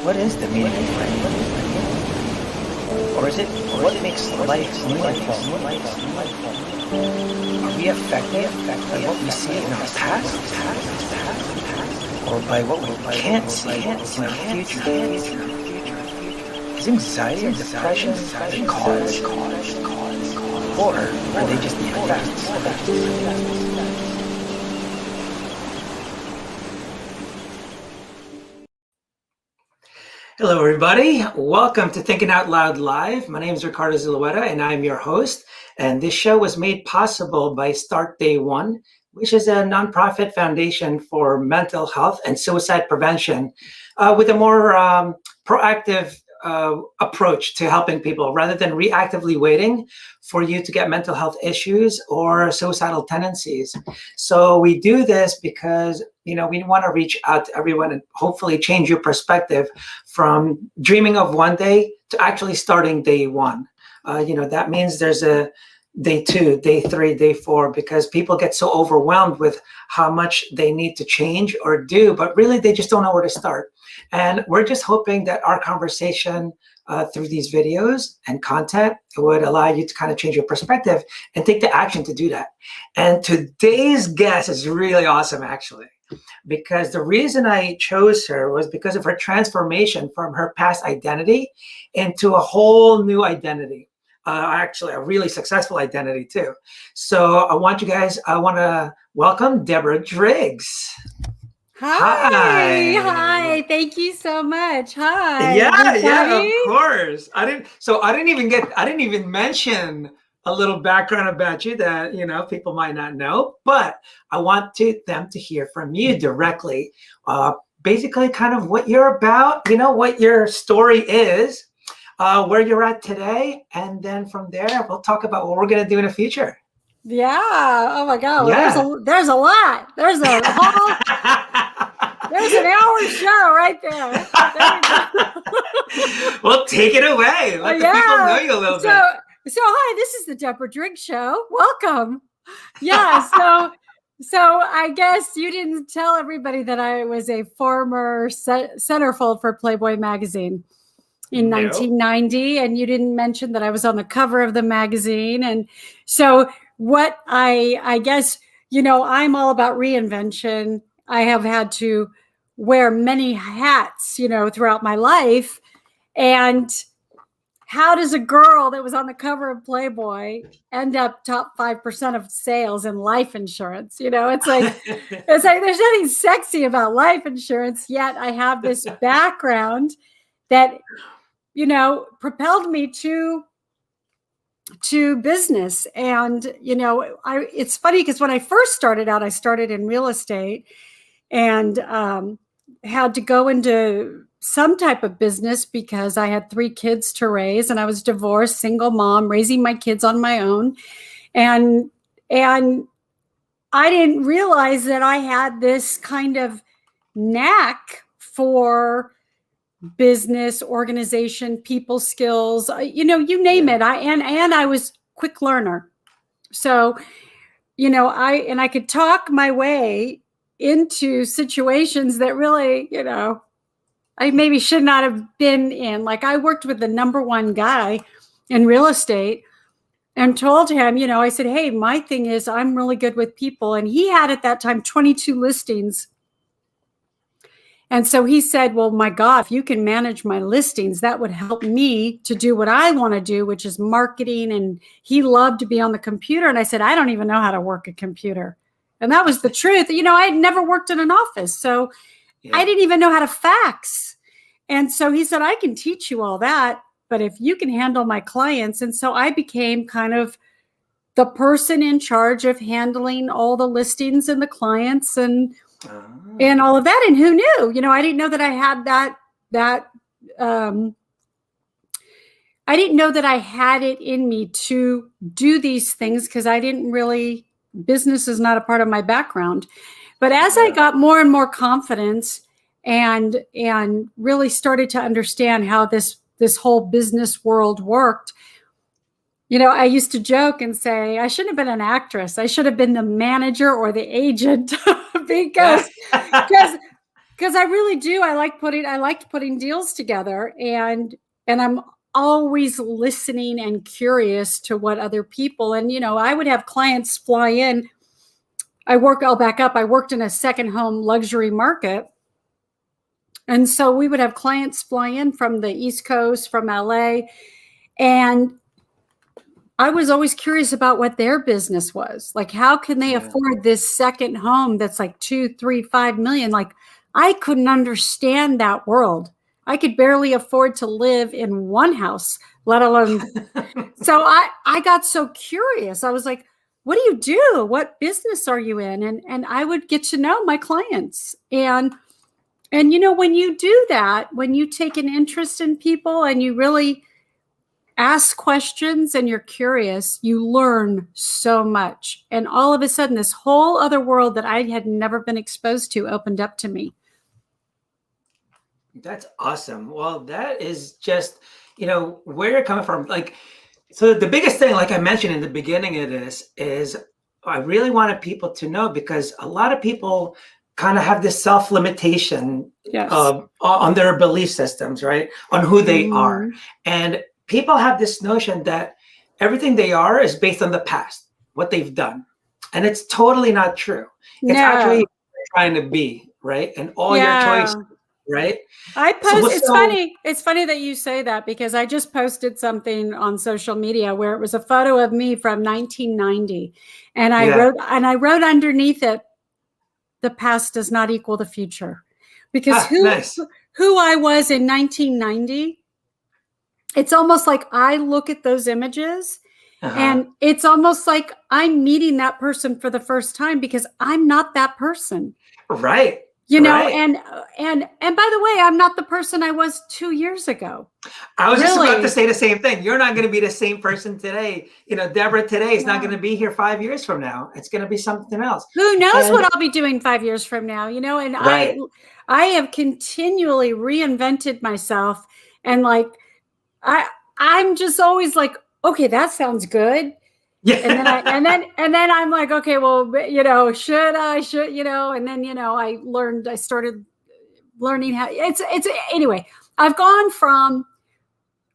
What is the meaning of life? Or is it what makes life meaningful? Are we affected by what we see in our past? Or by what we can't see in our future? Is anxiety and depression the cause? Or are they just the effects? Hello, everybody. Welcome to Thinking Out Loud Live. My name is Ricardo Zulueta, and I'm your host. And this show was made possible by Start Day One, which is a nonprofit foundation for mental health and suicide prevention with a more proactive approach to helping people rather than reactively waiting for you to get mental health issues or suicidal tendencies. So we do this because, we want to reach out to everyone and hopefully change your perspective from dreaming of one day to actually starting day one. That means there's a day 2, day 3, day 4, because people get so overwhelmed with how much they need to change or do, but really they just don't know where to start. And we're just hoping that our conversation through these videos and content would allow you to kind of change your perspective and take the action to do that. And today's guest is really awesome, actually, because the reason I chose her was because of her transformation from her past identity into a whole new identity. Actually, a really successful identity too. So I want to welcome Deborah Driggs. Hi. Thank you so much. Hi. Yeah, of course. I didn't even mention a little background about you that, people might not know, but I want them to hear from you directly. Basically kind of what you're about, what your story is, where you're at today. And then from there, we'll talk about what we're going to do in the future. Yeah. Oh my God. Well, there's a lot. There's an hour show right there. Well, take it away. Let the people know you a little bit. So hi, this is the Deborah Driggs Show. Welcome. Yeah. So I guess you didn't tell everybody that I was a former centerfold for Playboy magazine in 1990, and you didn't mention that I was on the cover of the magazine. And so what I guess, I'm all about reinvention. I have had to wear many hats, throughout my life. And how does a girl that was on the cover of Playboy end up top 5% of sales in life insurance? It's like there's nothing sexy about life insurance, yet I have this background that propelled me to business. And it's funny because when I first started out, I started in real estate and had to go into some type of business because I had 3 kids to raise, and I was divorced, single mom, raising my kids on my own. And I didn't realize that I had this kind of knack for business, organization, people skills, you name it. I was quick learner. So, I could talk my way into situations that really, I maybe should not have been in. Like I worked with the number 1 guy in real estate and told him, I said, hey, my thing is I'm really good with people. And he had at that time 22 listings. And so he said, well, my God, if you can manage my listings, that would help me to do what I want to do, which is marketing. And he loved to be on the computer. And I said, I don't even know how to work a computer. And that was the truth. I had never worked in an office. So I didn't even know how to fax. And so he said, I can teach you all that, but if you can handle my clients. And so I became kind of the person in charge of handling all the listings and the clients and all of that. And who knew? I didn't know that I had I didn't know that I had it in me to do these things because business is not a part of my background. But as I got more and more confidence and really started to understand how this whole business world worked, I used to joke and say, I shouldn't have been an actress. I should have been the manager or the agent because because I really do. I liked putting deals together, and I'm always listening and curious to what other people, and I would have clients fly in. I'll back up. I worked in a second home luxury market. And so we would have clients fly in from the East Coast, from LA. And I was always curious about what their business was. Like, how can they afford this second home that's like 2, 3, 5 million? Like, I couldn't understand that world. I could barely afford to live in one house, let alone. So I got so curious. I was like, what do you do? What business are you in? And I would get to know my clients. And when you do that, when you take an interest in people and you really ask questions and you're curious, you learn so much. And all of a sudden, this whole other world that I had never been exposed to opened up to me. That's awesome. Well, that is just, where you're coming from. Like, so the biggest thing, like I mentioned in the beginning of this, is I really wanted people to know, because a lot of people kind of have this self-limitation on their belief systems, right? On who they are. And people have this notion that everything they are is based on the past, what they've done. And it's totally not true. It's actually trying to be, right? And all your choices, right? It's funny that you say that, because I just posted something on social media where it was a photo of me from 1990. And I wrote underneath it, the past does not equal the future. Because who I was in 1990, it's almost like I look at those images and it's almost like I'm meeting that person for the first time, because I'm not that person. Right. And by the way, I'm not the person I was 2 years ago. I was just about to say the same thing. You're not going to be the same person today. Deborah today is not going to be here 5 years from now. It's going to be something else. Who knows what I'll be doing 5 years from now, and I have continually reinvented myself. And like, I'm just always like, okay, that sounds good. Yeah. And then I'm like, okay, well, should I, and then, I started learning how anyway, I've gone from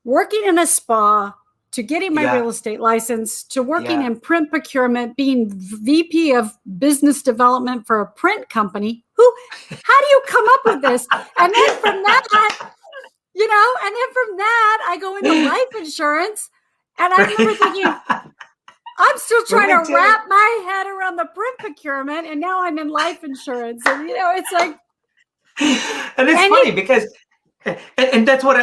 working in a spa to getting my real estate license to working in print procurement, being VP of business development for a print company. How do you come up with this? And then from that, I go into life insurance, and I remember thinking, I'm still trying to wrap my head around the print procurement, and now I'm in life insurance. And, it's like. And it's funny because, and that's what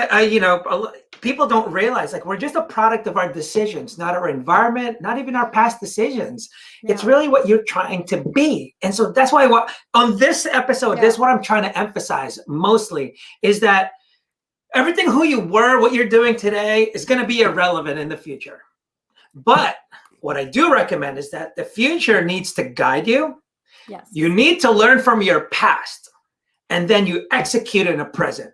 people don't realize, like, we're just a product of our decisions, not our environment, not even our past decisions. Yeah. It's really what you're trying to be. And so that's why on this episode, this is what I'm trying to emphasize mostly, is that everything who you were, what you're doing today, is going to be irrelevant in the future. But what I do recommend is that the future needs to guide you. Yes. You need to learn from your past, and then you execute in the present.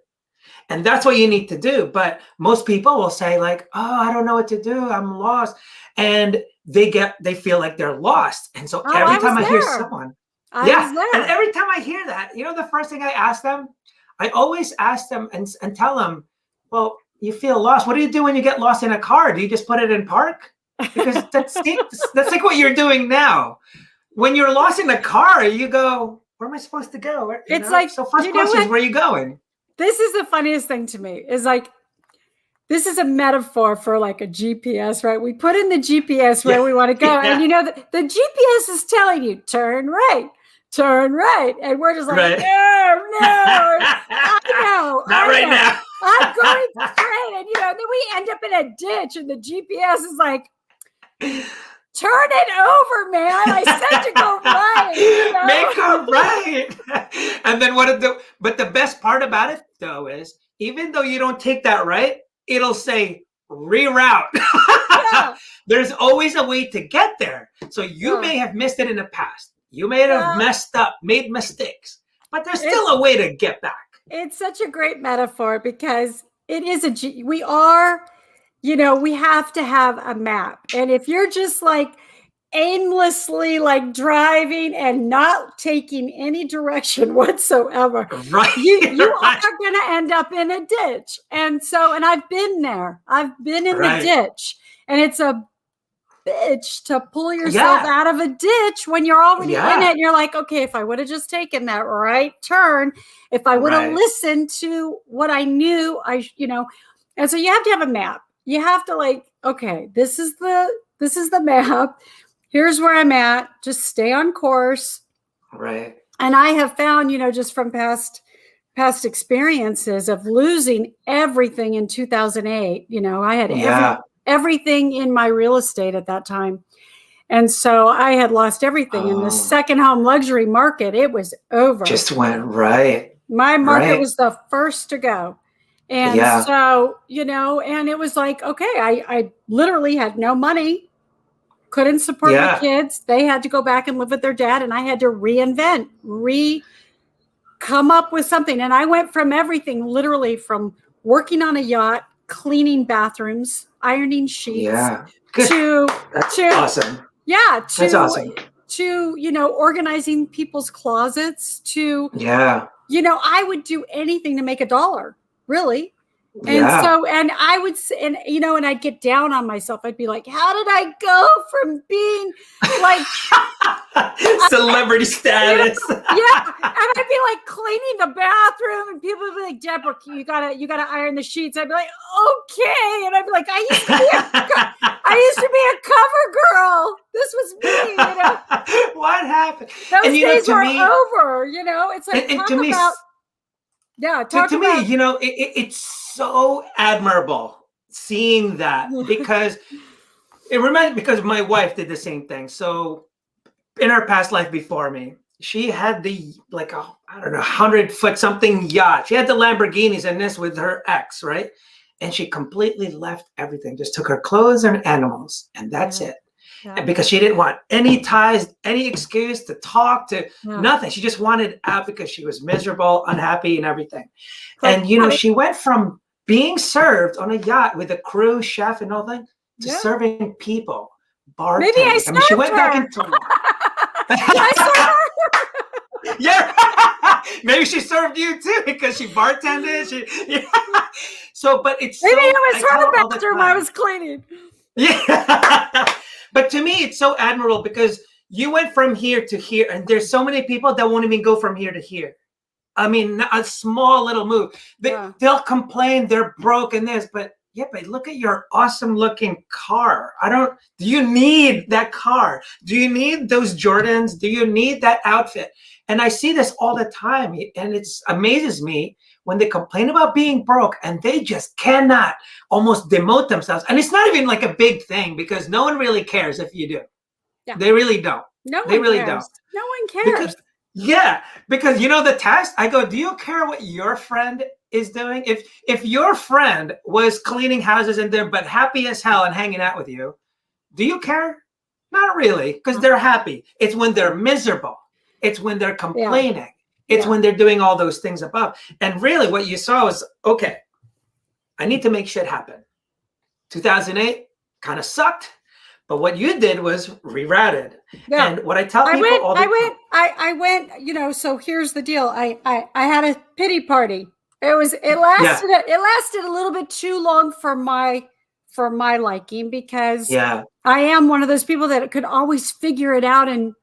And that's what you need to do. But most people will say, like, oh, I don't know what to do. I'm lost. And they feel like they're lost. And so every time I hear someone, and every time I hear that, the first thing I ask them, I always ask them and tell them, well, you feel lost. What do you do when you get lost in a car? Do you just put it in park? Because that's like what you're doing now. When you're lost in the car, you go, where am I supposed to go? So first question is, where are you going? This is the funniest thing to me, is like, this is a metaphor for like a GPS, right? We put in the GPS where we want to go. And the GPS is telling you, turn right. And we're just like, no, I know. Not right now. I'm going straight. And, then we end up in a ditch, and the GPS is like, turn it over, man. I said to go right. Make a right. And then but the best part about it, though, is even though you don't take that right, it'll say reroute. Yeah. There's always a way to get there. So you may have missed it in the past. You may have messed up, made mistakes, but there's still a way to get back. It's such a great metaphor, because it is we have to have a map. And if you're just like, aimlessly like driving and not taking any direction whatsoever, Right. you Right. are going to end up in a ditch. And I've been there. I've been in the ditch, and it's a bitch to pull yourself out of a ditch when you're already in it. And you're like, okay, if I would have just taken that right turn, if I would have listened to what I knew, and so you have to have a map. You have to like, okay, this is the map. Here's where I'm at. Just stay on course. Right. And I have found, just from past experiences of losing everything in 2008, I had everything in my real estate at that time. And so I had lost everything in the second home luxury market. It was over. Just went right. My market was the first to go. And so, and it was like, okay, I literally had no money, couldn't support my kids. They had to go back and live with their dad, and I had to reinvent, come up with something. And I went from everything, literally from working on a yacht, cleaning bathrooms, ironing sheets, to awesome. Yeah. That's awesome. To, organizing people's closets, to, I would do anything to make $1, really. And so, and I would, and I'd get down on myself. I'd be like, how did I go from being like celebrity status? And I'd be like cleaning the bathroom, and people would be like, Deborah, you gotta iron the sheets. I'd be like, okay. And I'd be like, I used to be a cover girl. This was me, What happened? Those days are over, It's like, and to me, it's so admirable seeing that, because it reminds me, because my wife did the same thing. So in her past life before me, she had the 100-foot something yacht. She had the Lamborghinis and this with her ex, right? And she completely left everything, just took her clothes and animals, and that's it. And because she didn't want any ties, any excuse to talk to, nothing. She just wanted out because she was miserable, unhappy, and everything. And she went from being served on a yacht with a crew, chef, and all that, to serving people, bartending. Maybe I served she went back into I served her. Maybe she served you too, because she bartended. So, but it's maybe it was her bathroom I was cleaning. Yeah. But to me, it's so admirable, because you went from here to here, and there's so many people that won't even go from here to here. I mean, a small little move. They'll complain they're broke in this, but look at your awesome looking car. Do you need that car? Do you need those Jordans? Do you need that outfit? And I see this all the time, and it amazes me when they complain about being broke, and they just cannot almost demote themselves. And it's not even like a big thing, because no one really cares if you do. They really don't. They really don't. No one cares. Because the test, I go, do you care what your friend is doing? If your friend was cleaning houses and they're but happy as hell and hanging out with you, do you care? Not really, because they're happy. It's when they're miserable. It's when they're complaining. It's when they're doing all those things above. And really what you saw was, okay, I need to make shit happen. 2008 kind of sucked. But what you did was rerouted. Yeah. And what I tell people all the time. I went, so here's the deal. I had a pity party. It lasted a little bit too long for my liking, because I am one of those people that could always figure it out and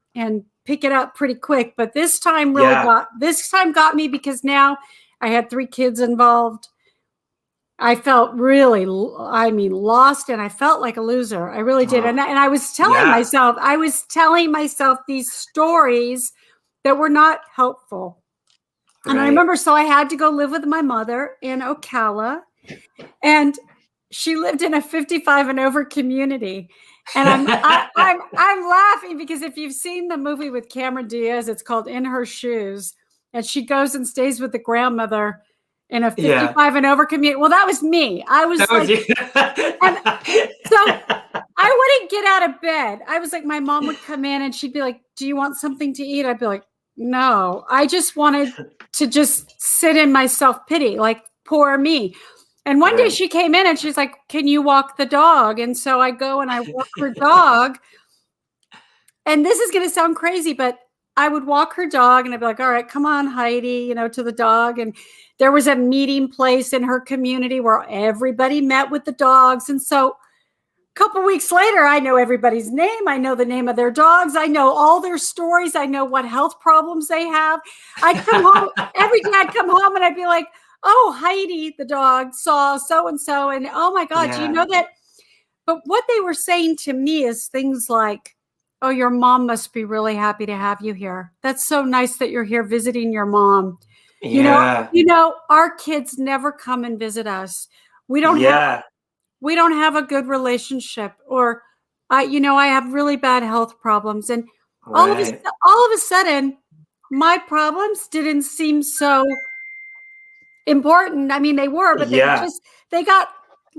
pick it up pretty quick. But this time got me, because now I had 3 kids involved. I felt really, lost, and I felt like a loser. I really did. And I was telling myself these stories that were not helpful. Right. And I remember, so I had to go live with my mother in Ocala, and she lived in a 55 and over community. And I'm laughing, because if you've seen the movie with Cameron Diaz, it's called In Her Shoes, and she goes and stays with the grandmother in a 55 and over community. Well, that was me. I was like, and so I wouldn't get out of bed. I was like, my mom would come in and she'd be like, do you want something to eat? I'd be like, no, I just wanted to just sit in my self-pity, like, poor me. And one day she came in and she's like, can you walk the dog? And so I go and I walk her dog. and this is going to sound crazy, but I would walk her dog and I'd be like, all right, come on, Heidi, to the dog. And there was a meeting place in her community where everybody met with the dogs. And so a couple weeks later, I know everybody's name. I know the name of their dogs. I know all their stories. I know what health problems they have. I'd come home, every day I'd come home and I'd be like, oh, Heidi, the dog, saw so-and-so. And oh my God, do you know that? But what they were saying to me is things like, oh, your mom must be really happy to have you here. That's so nice that you're here visiting your mom. Yeah. Our kids never come and visit us. We don't have a good relationship, or I have really bad health problems. And all of a sudden, my problems didn't seem so important. I mean, they were, but they got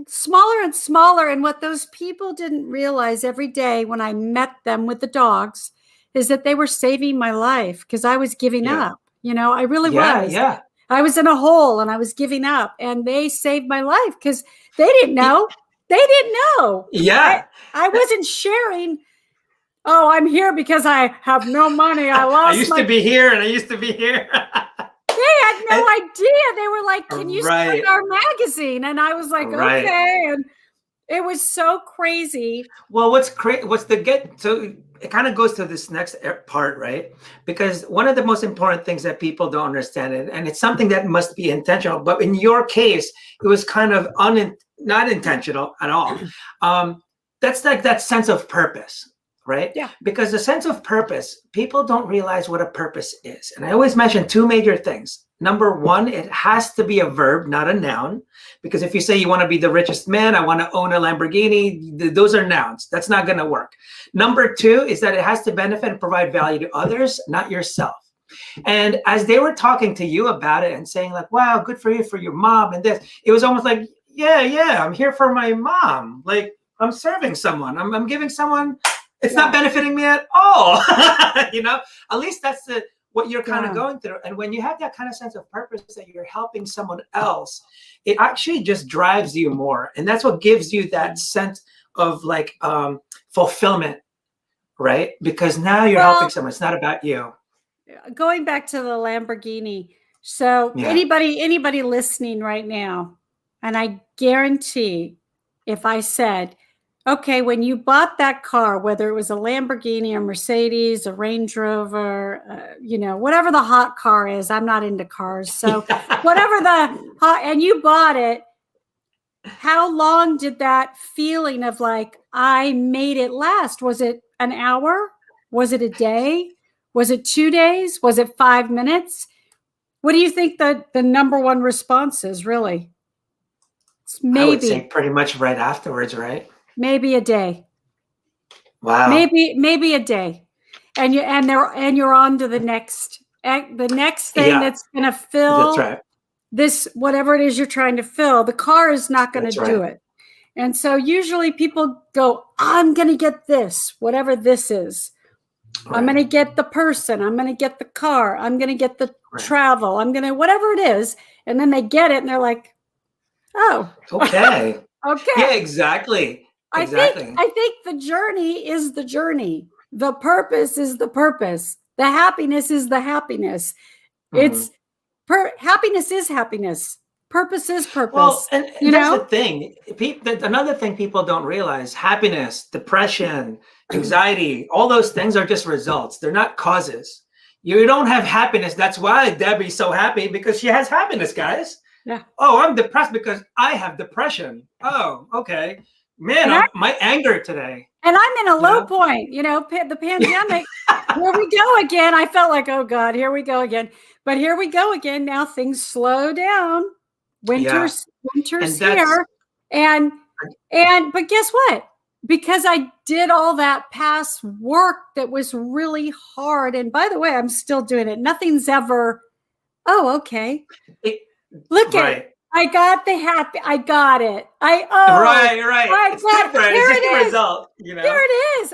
smaller and smaller. And what those people didn't realize every day when I met them with the dogs is that they were saving my life, because I was giving up. I really was. Yeah. I was in a hole and I was giving up, and they saved my life because they didn't know. They didn't know. Yeah. I wasn't sharing. Oh, I'm here because I have no money. I used to be here and I used to be here. They had no idea. They were like, can you start our magazine? And I was like, okay. And it was so crazy. Well, so it kind of goes to this next part, right? Because one of the most important things that people don't understand, and it's something that must be intentional, but in your case, it was kind of not intentional at all. That's like that sense of purpose. Right? Yeah. Because the sense of purpose, people don't realize what a purpose is. And I always mention two major things. Number one, it has to be a verb, not a noun. Because if you say you want to be the richest man, I want to own a Lamborghini, those are nouns. That's not going to work. Number two is that it has to benefit and provide value to others, not yourself. And as they were talking to you about it and saying like, wow, good for you, for your mom and this, it was almost like, yeah, I'm here for my mom. Like, I'm serving someone. I'm giving someone. It's not benefiting me at all. At least that's what you're kind of going through. And when you have that kind of sense of purpose that you're helping someone else, it actually just drives you more. And that's what gives you that sense of like fulfillment, right? Because now you're helping someone. It's not about you. Going back to the Lamborghini. So anybody listening right now, and I guarantee if I said, okay, when you bought that car, whether it was a Lamborghini, a Mercedes, a Range Rover, whatever the hot car is, I'm not into cars. So whatever and you bought it, how long did that feeling of like, I made it last? Was it an hour? Was it a day? Was it 2 days? Was it 5 minutes? What do you think the number one response is really? I would say pretty much right afterwards, right? Maybe a day. Wow. Maybe a day, and you're on to the next thing that's going to fill this, whatever it is you're trying to fill. The car is not going to do it. And so usually people go, I'm going to get this, whatever this is. Right. I'm going to get the person. I'm going to get the car. I'm going to get the travel. I'm going to, whatever it is. And then they get it and they're like, oh, okay. Okay. Yeah, exactly. I think the journey is the journey. The purpose is the purpose. The happiness is the happiness. It's happiness is happiness. Purpose is purpose. Well, and that's the thing. Another thing people don't realize: happiness, depression, anxiety, all those things are just results. They're not causes. You don't have happiness. That's why Debbie's so happy, because she has happiness, guys. Yeah. Oh, I'm depressed because I have depression. Oh, okay. Man, my anger today. And I'm in a low point, the pandemic. Here we go again. I felt like, oh God, here we go again. But here we go again. Now things slow down. Winter's here. But guess what? Because I did all that past work that was really hard. And by the way, I'm still doing it. Nothing's ever, okay. Look at it. I got the happy. I got it. Right. It's different. Here it's just it a is. result. There it is.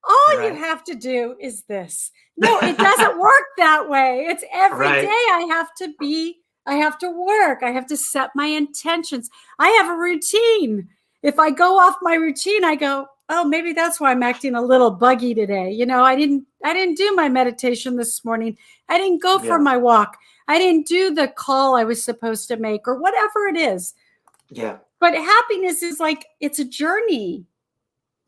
All you have to do is this. No, it doesn't work that way. It's every day I have to work. I have to set my intentions. I have a routine. If I go off my routine, I go, oh, maybe that's why I'm acting a little buggy today. You know, I didn't do my meditation this morning. I didn't go for my walk. I didn't do the call I was supposed to make or whatever it is. Yeah. But happiness is like, it's a journey.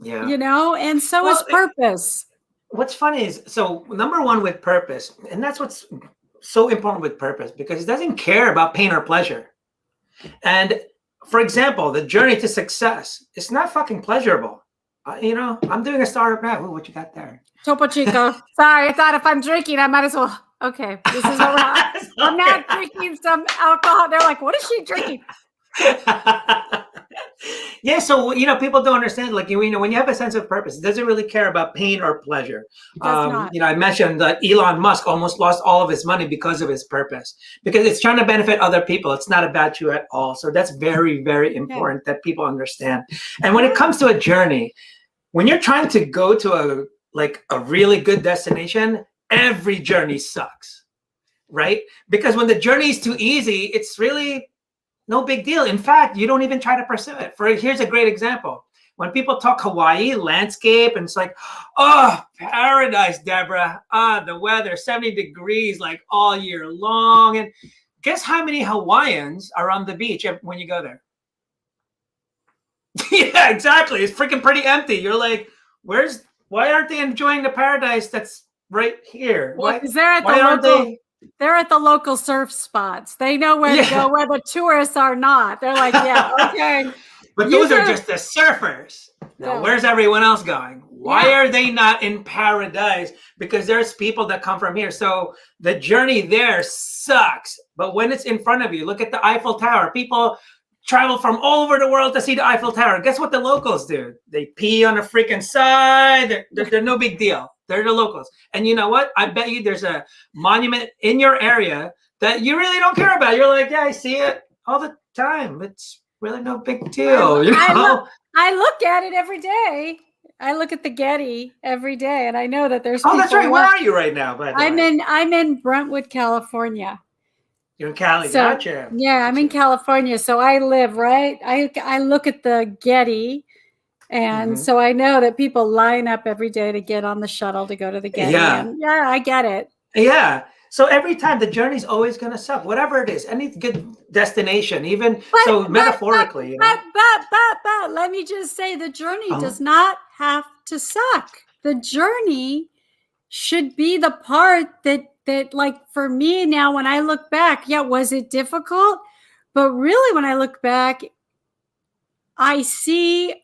Yeah. You know, and so is purpose. What's funny is, so number one with purpose, and that's what's so important with purpose, because it doesn't care about pain or pleasure. And for example, the journey to success, it's not fucking pleasurable. You know, I'm doing a startup now. Ooh, what you got there? Topo Chico. Sorry, I thought if I'm drinking, I might as well. Okay, this is what I'm not drinking some alcohol. They're like, what is she drinking? Yeah, so you know, people don't understand. Like, you know, when you have a sense of purpose, it doesn't really care about pain or pleasure. You know, I mentioned that Elon Musk almost lost all of his money because of his purpose, because it's trying to benefit other people. It's not about you at all. So that's very, very important that people understand. And when it comes to a journey, when you're trying to go to a really good destination, every journey sucks, right? Because when the journey is too easy, it's really no big deal. In fact, you don't even try to pursue it. Here's a great example. When people talk Hawaii landscape, and it's like, oh, paradise, Deborah. The weather, 70 degrees like all year long. And guess how many Hawaiians are on the beach when you go there? Yeah, exactly. It's freaking pretty empty. You're like, why aren't they enjoying the paradise that's right here? Well, because they're at the local surf spots. They know where to go, where the tourists are not. They're like, yeah, okay. But those are just the surfers. Now, where's everyone else going? Why are they not in paradise? Because there's people that come from here. So the journey there sucks. But when it's in front of you, look at the Eiffel Tower. People travel from all over the world to see the Eiffel Tower. Guess what the locals do? They pee on the freaking side. They're no big deal. They're the locals. And you know what? I bet you there's a monument in your area that you really don't care about. You're like, yeah, I see it all the time. It's really no big deal. I look at it every day. I look at the Getty every day, and I know that there's. Oh, that's right. Where are you right now? By the way? I'm in Brentwood, California. You're in Cali, gotcha. Yeah, I'm in California, so I live right. I look at the Getty. And so I know that people line up every day to get on the shuttle to go to the Getty. Yeah, I get it. Yeah. So every time the journey's always going to suck, whatever it is, any good destination, even metaphorically. But let me just say the journey does not have to suck. The journey should be the part that like for me now, when I look back, was it difficult? But really, when I look back, I see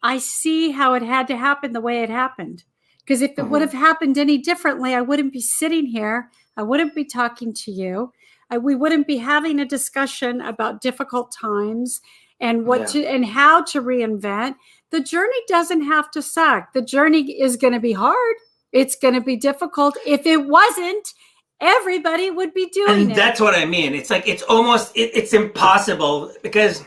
how it had to happen the way it happened. Because if it would have happened any differently, I wouldn't be sitting here. I wouldn't be talking to you. We wouldn't be having a discussion about difficult times and and how to reinvent. The journey doesn't have to suck. The journey is going to be hard. It's going to be difficult. If it wasn't, everybody would be doing it. And that's what I mean. It's like, it's almost, it's impossible, because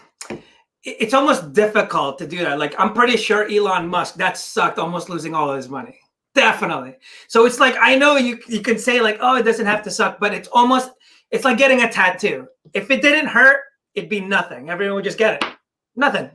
it's almost difficult to do that. Like, I'm pretty sure Elon Musk, that sucked, almost losing all of his money. Definitely. So it's like, I know you can say like, oh, it doesn't have to suck, but it's like getting a tattoo. If it didn't hurt, it'd be nothing. Everyone would just get it. Nothing.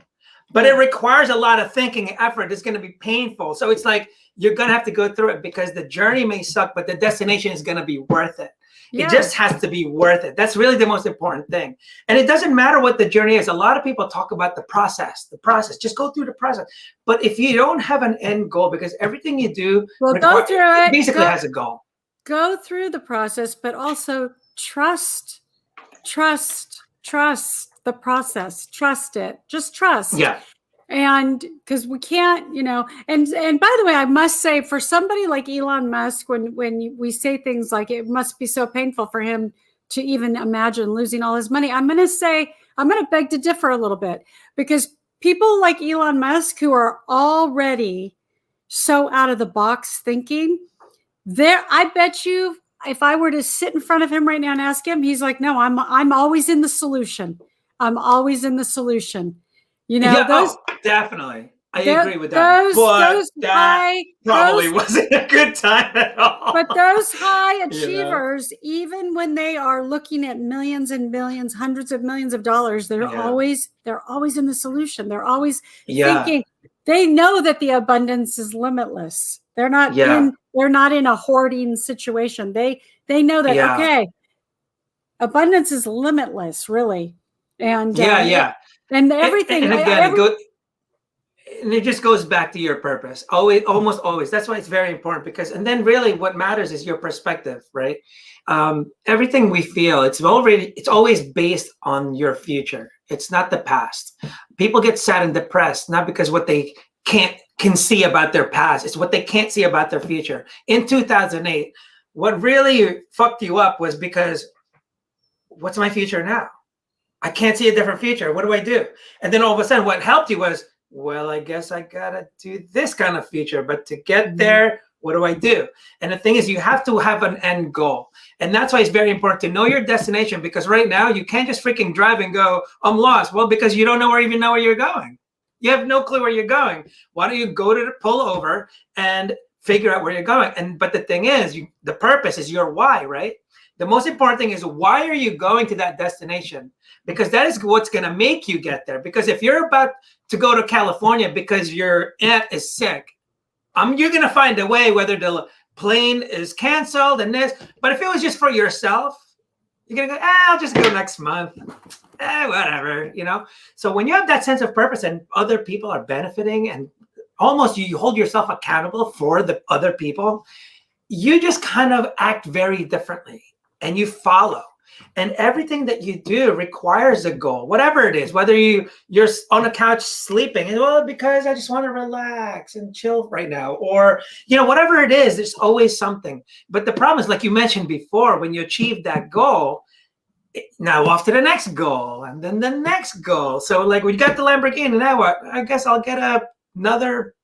But it requires a lot of thinking and effort. It's going to be painful. So it's like, you're going to have to go through it, because the journey may suck, but the destination is going to be worth it. Yeah. It just has to be worth it. That's really the most important thing. And it doesn't matter what the journey is. A lot of people talk about the process, just go through the process. But if you don't have an end goal, because everything you do go through it, basically has a goal. Go through the process, but also trust the process. Trust it. Just trust. Yeah. And because we can't, and by the way, I must say, for somebody like Elon Musk, when we say things like it must be so painful for him to even imagine losing all his money, I'm going to beg to differ a little bit, because people like Elon Musk, who are already so out of the box thinking, I bet you, if I were to sit in front of him right now and ask him, he's like, no, I'm always in the solution. I'm always in the solution. Definitely. I agree with that. That probably wasn't a good time at all. But those high achievers, even when they are looking at millions and millions, hundreds of millions of dollars, they're always in the solution. They're always thinking they know that the abundance is limitless. They're not Yeah. in a hoarding situation. They know that, Yeah. okay, abundance is limitless, really. And Yeah. Yeah. and everything, And again, it just goes back to your purpose. Always, almost always. That's why it's very important, because, and then really what matters is your perspective, right? Everything we feel, it's always based on your future. It's not the past. People get sad and depressed, not because what they can see about their past. It's what they can't see about their future. In 2008, what really fucked you up was because what's my future now? I can't see a different future. What do I do? And then all of a sudden, what helped you was, well, I guess I gotta do this kind of future. But to get there, what do I do? And the thing is, you have to have an end goal. And that's why it's very important to know your destination, because right now you can't just freaking drive and go, I'm lost. Well, because you don't even know where you're going. You have no clue where you're going. Why don't you go to the pull over and figure out where you're going? But the thing is, the purpose is your why, right? The most important thing is, why are you going to that destination? Because that is what's going to make you get there. Because if you're about to go to California because your aunt is sick, you're going to find a way, whether the plane is canceled and this. But if it was just for yourself, you're going to go, I'll just go next month. Whatever, So when you have that sense of purpose and other people are benefiting, and almost you hold yourself accountable for the other people, you just kind of act very differently and you follow. And everything that you do requires a goal, whatever it is, whether you're on a couch sleeping, and well, because I just want to relax and chill right now, or, whatever it is, there's always something. But the problem is, like you mentioned before, when you achieve that goal, now off to the next goal, and then the next goal. So like we got the Lamborghini, now what? I guess I'll get another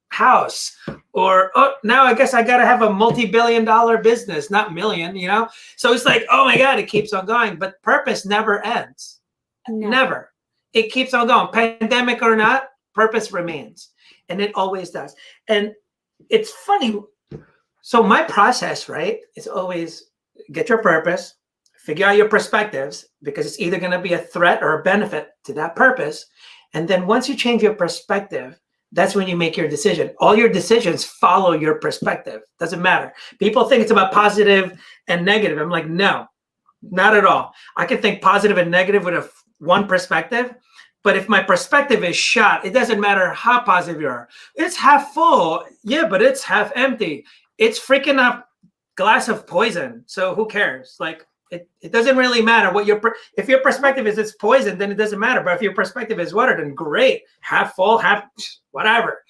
house, or now I guess I got to have a multi-billion-dollar business, not million, So it's like, oh my God, it keeps on going. But purpose never ends. No. Never. It keeps on going. Pandemic or not, purpose remains. And it always does. And it's funny. So my process, right, is always get your purpose, figure out your perspectives, because it's either going to be a threat or a benefit to that purpose. And then once you change your perspective, that's when you make your decision. All your decisions follow your perspective. Doesn't matter. People think it's about positive and negative. I'm like, no, not at all. I can think positive and negative with one perspective, but if my perspective is shot, it doesn't matter how positive you are. It's half full. Yeah, but it's half empty. It's freaking a glass of poison. So who cares? Like, it doesn't really matter what if your perspective is it's poison, then it doesn't matter. But if your perspective is water, then great, half full, half whatever,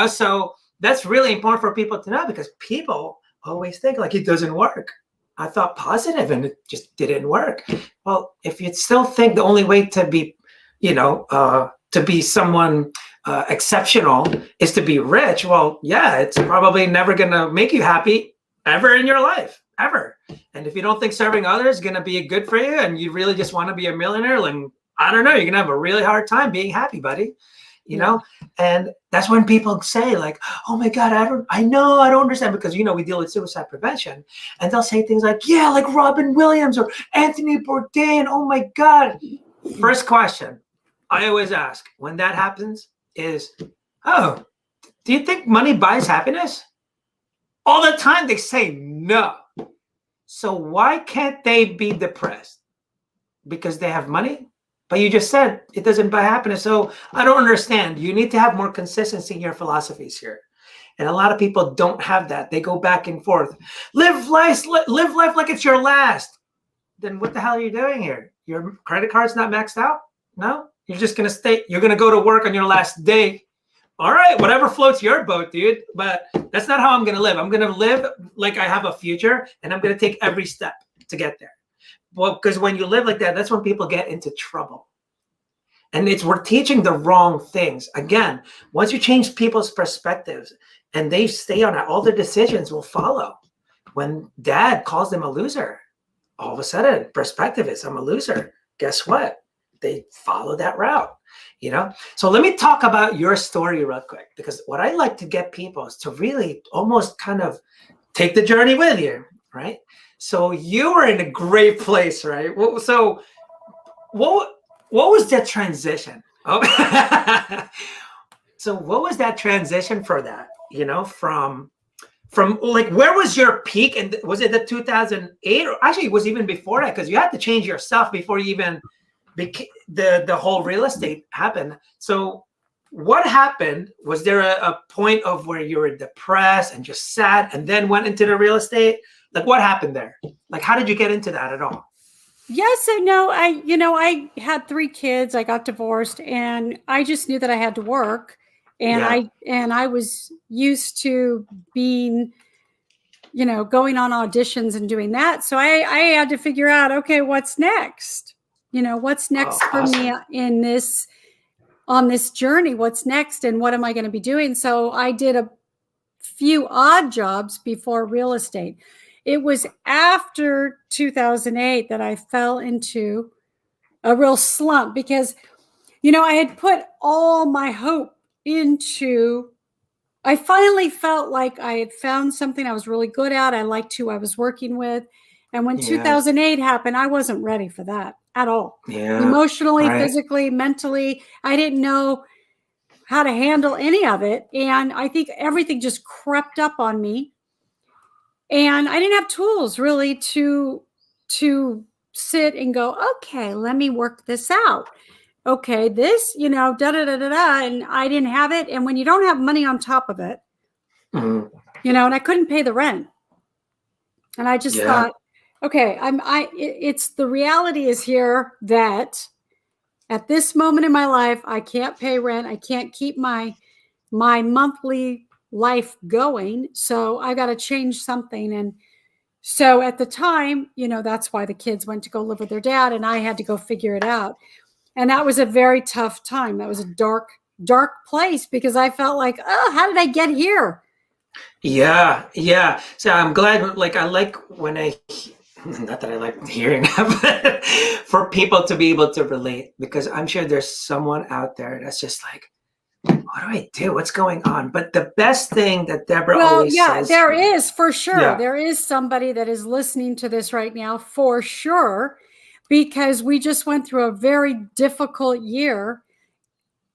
So that's really important for people to know, because people always think like it doesn't work. I thought positive and it just didn't work. Well, if you still think the only way to be, to be someone exceptional is to be rich, well, yeah, it's probably never going to make you happy ever in your life. Ever. And if you don't think serving others is going to be good for you, and you really just want to be a millionaire, then I don't know, you're going to have a really hard time being happy, buddy. And that's when people say like, oh my God, I don't understand, because, we deal with suicide prevention, and they'll say things like, yeah, like Robin Williams or Anthony Bourdain. Oh my God. First question I always ask when that happens is, oh, do you think money buys happiness? All the time they say no. So why can't they be depressed? Because they have money? But you just said it doesn't buy happiness. So I don't understand. You need to have more consistency in your philosophies here. And a lot of people don't have that. They go back and forth. Live life like it's your last. Then what the hell are you doing here? Your credit card's not maxed out? No? You're just going to you're going to go to work on your last day. All right, whatever floats your boat, dude. But that's not how I'm going to live. I'm going to live like I have a future, and I'm going to take every step to get there. Well, because when you live like that, that's when people get into trouble. And we're teaching the wrong things. Again, once you change people's perspectives and they stay on it, all their decisions will follow. When dad calls them a loser, all of a sudden, perspective is I'm a loser. Guess what? They follow that route. So let me talk about your story real quick, because what I like to get people is to really almost kind of take the journey with you, right? So you were in a great place, right? So what was that transition? Oh, So what was that transition for that? From like, where was your peak? And was it the 2008, or actually it was even before that? Because you had to change yourself before you even the whole real estate happened. So what happened? Was there a point of where you were depressed and just sad and then went into the real estate? Like, what happened there? Like, how did you get into that at all? Yes and no. I had 3 kids. I got divorced, and I just knew that I had to work. And Yeah. I was used to being, going on auditions and doing that. So I had to figure out, okay, what's next? What's next for me in this on this journey? What's next, and what am I going to be doing? So I did a few odd jobs before real estate. It was after 2008 that I fell into a real slump because, I had put all my hope into, I finally felt like I had found something I was really good at. I liked who I was working with. And when 2008 happened, I wasn't ready for that at all. Yeah. Emotionally, Right. physically, mentally, I didn't know how to handle any of it. And I think everything just crept up on me. And I didn't have tools really to sit and go, okay, let me work this out. Okay, this, da da da da da, and I didn't have it. And when you don't have money on top of it, Mhm. and I couldn't pay the rent, and I just thought, okay, it's the reality is here that at this moment in my life, I can't pay rent, I can't keep my monthly life going, so I got to change something. And so at the time, that's why the kids went to go live with their dad, and I had to go figure it out. And that was a very tough time. That was a dark, dark place because I felt like, oh, how did I get here? Yeah. Yeah. So I'm glad, like, I like when not that I like hearing that, but for people to be able to relate, because I'm sure there's someone out there that's just like, what do I do? What's going on? But the best thing that Deborah always says. There is, for sure. Yeah. There is somebody that is listening to this right now, for sure, because we just went through a very difficult year.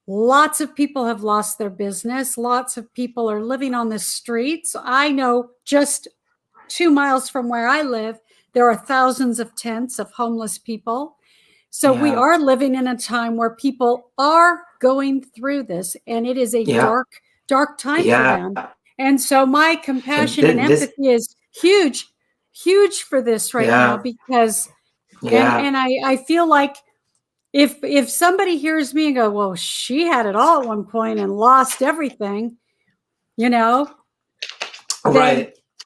Lots of people have lost their business. Lots of people are living on the streets. I know just 2 miles from where I live, there are thousands of tents of homeless people. So we are living in a time where people are going through this, and it is a dark, dark time for them. And so my compassion and empathy is huge, huge for this right now, because, and I feel like if somebody hears me and go, well, she had it all at one point and lost everything, then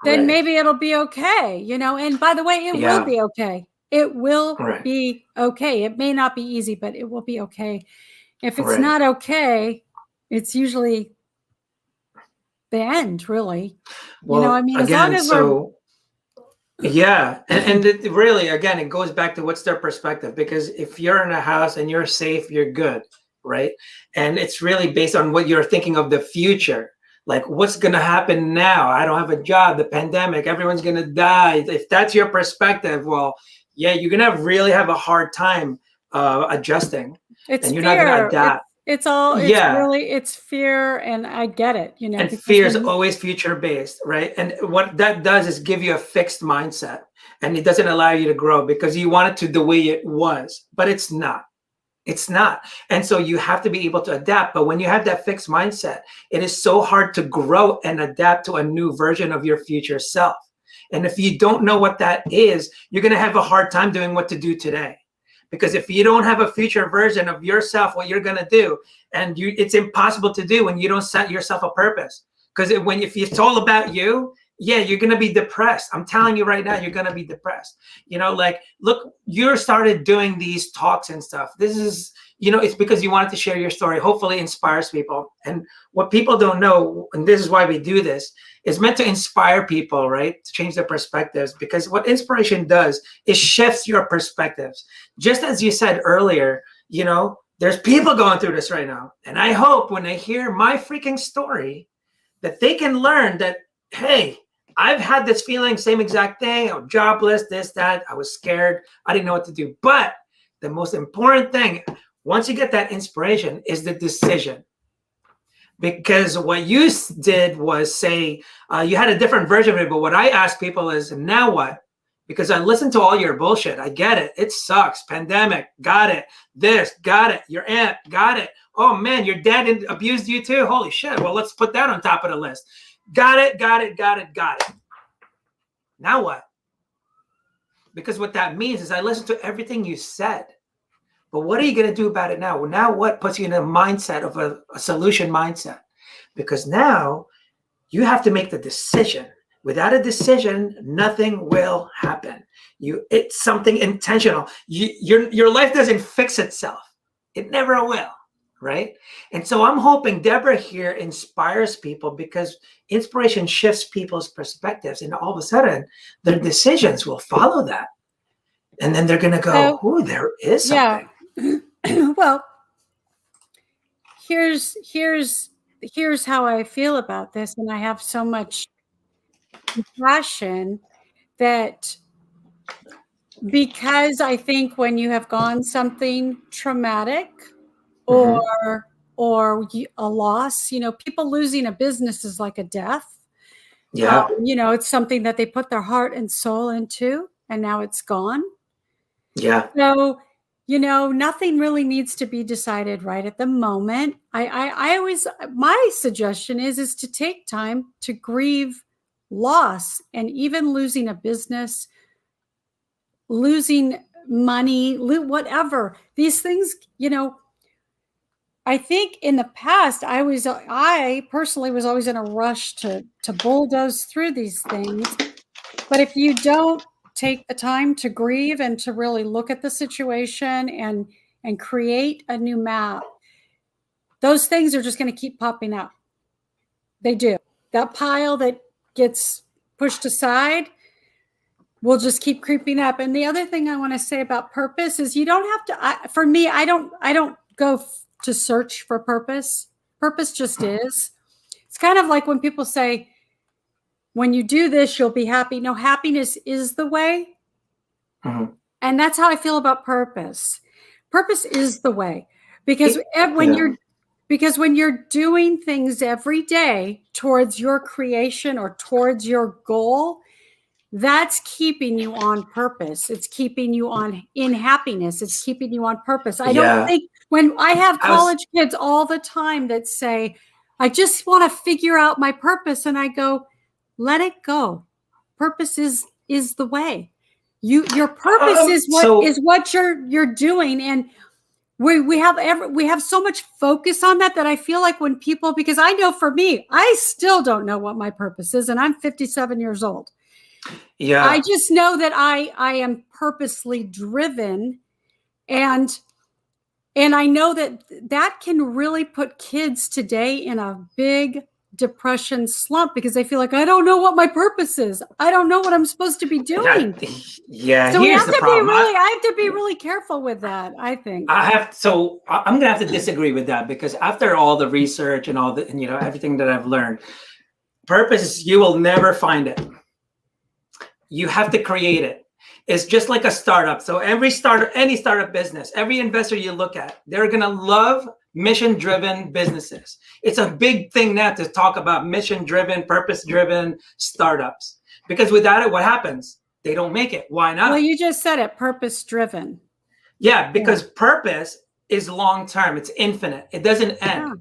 maybe it'll be okay, and by the way, it will be okay. It will be okay. It may not be easy, but it will be okay. If it's not okay, it's usually the end, really. Well, as again, long as we're and it really, again, it goes back to what's their perspective. Because if you're in a house and you're safe, you're good, right? And it's really based on what you're thinking of the future. Like, what's going to happen now? I don't have a job, the pandemic, everyone's going to die. If that's your perspective, well, yeah, you're going to really have a hard time adjusting. It's and you're fear. not going to adapt. It's really, it's fear, and I get it, And fear is always future-based, right? And what that does is give you a fixed mindset, and it doesn't allow you to grow because you want it to the way it was, but it's not. It's not. And so you have to be able to adapt. But when you have that fixed mindset, it is so hard to grow and adapt to a new version of your future self. And if you don't know what that is, you're going to have a hard time doing what to do today. Because if you don't have a future version of yourself, what you're going to do, and it's impossible to do when you don't set yourself a purpose. Because if it's all about you, you're going to be depressed. I'm telling you right now, you're going to be depressed. Like, look, you started doing these talks and stuff. This is, it's because you wanted to share your story, hopefully inspires people. And what people don't know, and this is why we do this, is meant to inspire people, right? To change their perspectives. Because what inspiration does is shifts your perspectives. Just as you said earlier, there's people going through this right now. And I hope when they hear my freaking story, that they can learn that, hey, I've had this feeling, same exact thing. I'm jobless, this, that. I was scared. I didn't know what to do. But the most important thing, once you get that inspiration, is the decision. Because what you did was say, you had a different version of it, but what I ask people is, now what? Because I listened to all your bullshit. I get it. It sucks. Pandemic, got it. This, got it. Your aunt, got it. Oh man, your dad abused you too? Holy shit. Well, let's put that on top of the list. Got it, got it, got it, got it. Now what? Because what that means is I listened to everything you said. But what are you going to do about it now? Well, now what puts you in a mindset of a solution mindset? Because now you have to make the decision. Without a decision, nothing will happen. It's something intentional. Your life doesn't fix itself. It never will, right? And so I'm hoping Deborah here inspires people, because inspiration shifts people's perspectives, and all of a sudden their decisions will follow that. And then they're going to go, oh, there is something. Yeah. Well, here's how I feel about this, and I have so much compassion that, because I think when you have gone something traumatic or a loss, people losing a business is like a death. Yeah. It's something that they put their heart and soul into, and now it's gone. Yeah. So, nothing really needs to be decided right at the moment. I always, my suggestion is to take time to grieve loss, and even losing a business, losing money, whatever. These things, I think in the past, I personally was always in a rush to bulldoze through these things. But if you don't take the time to grieve and to really look at the situation and create a new map, those things are just going to keep popping up. They do. That pile that gets pushed aside will just keep creeping up. And the other thing I want to say about purpose is, you don't have to, for me, I don't go to search for purpose. Purpose just is. It's kind of like when people say, when you do this, you'll be happy. No, happiness is the way. Mm-hmm. And that's how I feel about purpose. Purpose is the way. Because when you're doing things every day towards your creation or towards your goal, that's keeping you on purpose. It's keeping you in happiness. It's keeping you on purpose. I don't think, when I have college kids all the time that say, I just want to figure out my purpose. And I go, let it go. Purpose is the way. Your purpose is what you're doing. And we have so much focus on that I feel like when people, because I know for me, I still don't know what my purpose is, and I'm 57 years old. Yeah. I just know that I am purposely driven, and I know that can really put kids today in a big depression slump, because they feel like, I don't know what my purpose is. I don't know what I'm supposed to be doing. Yeah. So here's the problem. I have to be really careful with that, I think. I'm going to have to disagree with that, because after all the research and all the, everything that I've learned, purpose, you will never find it. You have to create it. It's just like a startup. So any startup business, every investor you look at, they're going to love mission-driven businesses. It's a big thing now to talk about mission-driven, purpose-driven startups, because without it, what happens? They don't make it. Why not? Well, you just said it, purpose-driven. Yeah, because purpose is long-term. It's infinite. It doesn't end. Yeah.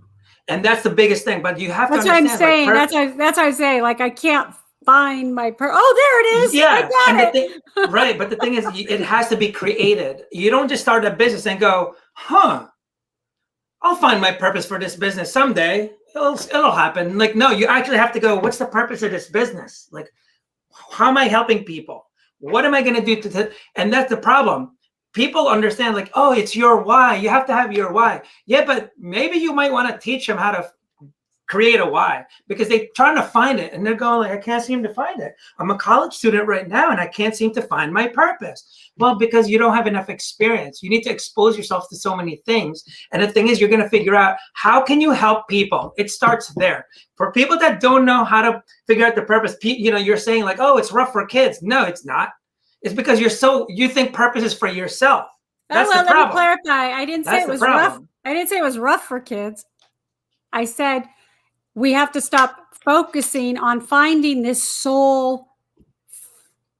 And that's the biggest thing. But you have to understand. That's what I'm saying. That's what I say. Like, I can't find my oh, there it is. Yeah, I got it. Right. But the thing is, it has to be created. You don't just start a business and go, I'll find my purpose for this business someday. It'll happen. Like, no, you actually have to go, what's the purpose of this business? Like, how am I helping people? What am I going to do and that's the problem. People understand, like, oh, it's your why. You have to have your why. Yeah, but maybe you might want to teach them how to create a why, because they're trying to find it and they're going like, I can't seem to find it. I'm a college student right now and I can't seem to find my purpose. Well, because you don't have enough experience. You need to expose yourself to so many things. And the thing is, you're going to figure out, how can you help people? It starts there. For people that don't know how to figure out the purpose, you're saying like, oh, it's rough for kids. No, it's not. It's because you think purpose is for yourself. That's the problem. Let me clarify. I didn't say it was rough. I didn't say it was rough for kids. I said we have to stop focusing on finding this soul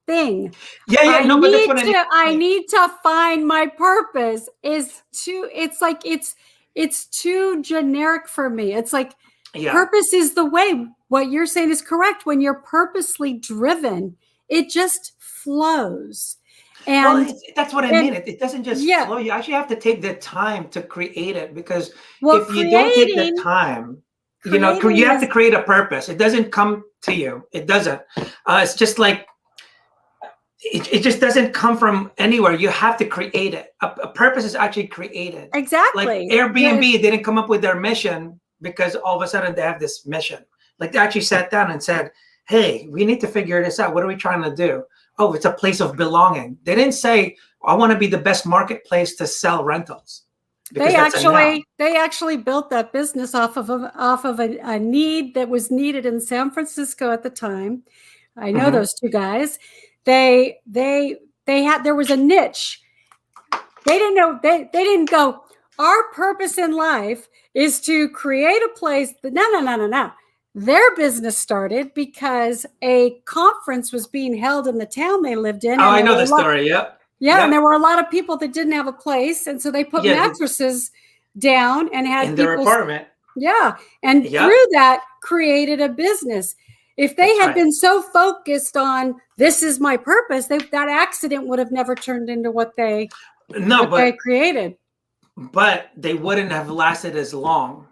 thing. Yeah, no, but that's what I mean. I need to find my purpose. It's too generic for me. It's like purpose is the way. What you're saying is correct. When you're purposely driven, it just flows. And that's what I mean. It doesn't just flow. You actually have to take the time to create it, because if you don't take the time, you have to create a purpose. It doesn't come to you. It doesn't. It's just like, it just doesn't come from anywhere. You have to create it. A purpose is actually created. Exactly. Like Airbnb didn't come up with their mission because all of a sudden they have this mission. Like they actually sat down and said, hey, we need to figure this out. What are we trying to do? Oh, it's a place of belonging. They didn't say, I want to be the best marketplace to sell rentals. They actually built that business off of a need that was needed in San Francisco at the time. I know those two guys. There was a niche. They didn't know, they didn't go, our purpose in life is to create a place that, no. Their business started because a conference was being held in the town they lived in. Oh, I know the story. Yep. Yeah. And there were a lot of people that didn't have a place. And so they put mattresses down and had in their apartment. Yeah. And through that created a business. If they had been so focused on this is my purpose, that accident would have never turned into what they created. But they wouldn't have lasted as long.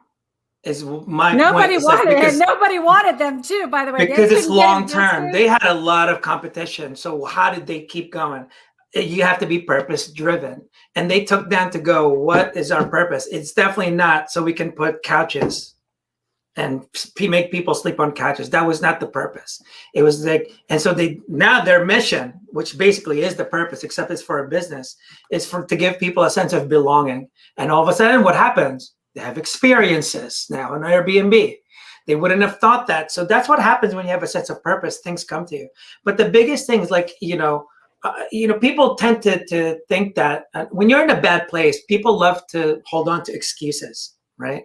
Is my Nobody point. Nobody wanted them to, by the way. Because it's long term. They had a lot of competition. So how did they keep going? You have to be purpose driven. And they took down to go, what is our purpose? It's definitely not so we can put couches and make people sleep on couches. That was not the purpose. It was like, and so now their mission, which basically is the purpose, except it's for a business, is to give people a sense of belonging. And all of a sudden, what happens? They have experiences now on Airbnb. They wouldn't have thought that. So that's what happens when you have a sense of purpose. Things come to you. But the biggest thing is like, people tend to think that when you're in a bad place, people love to hold on to excuses, right?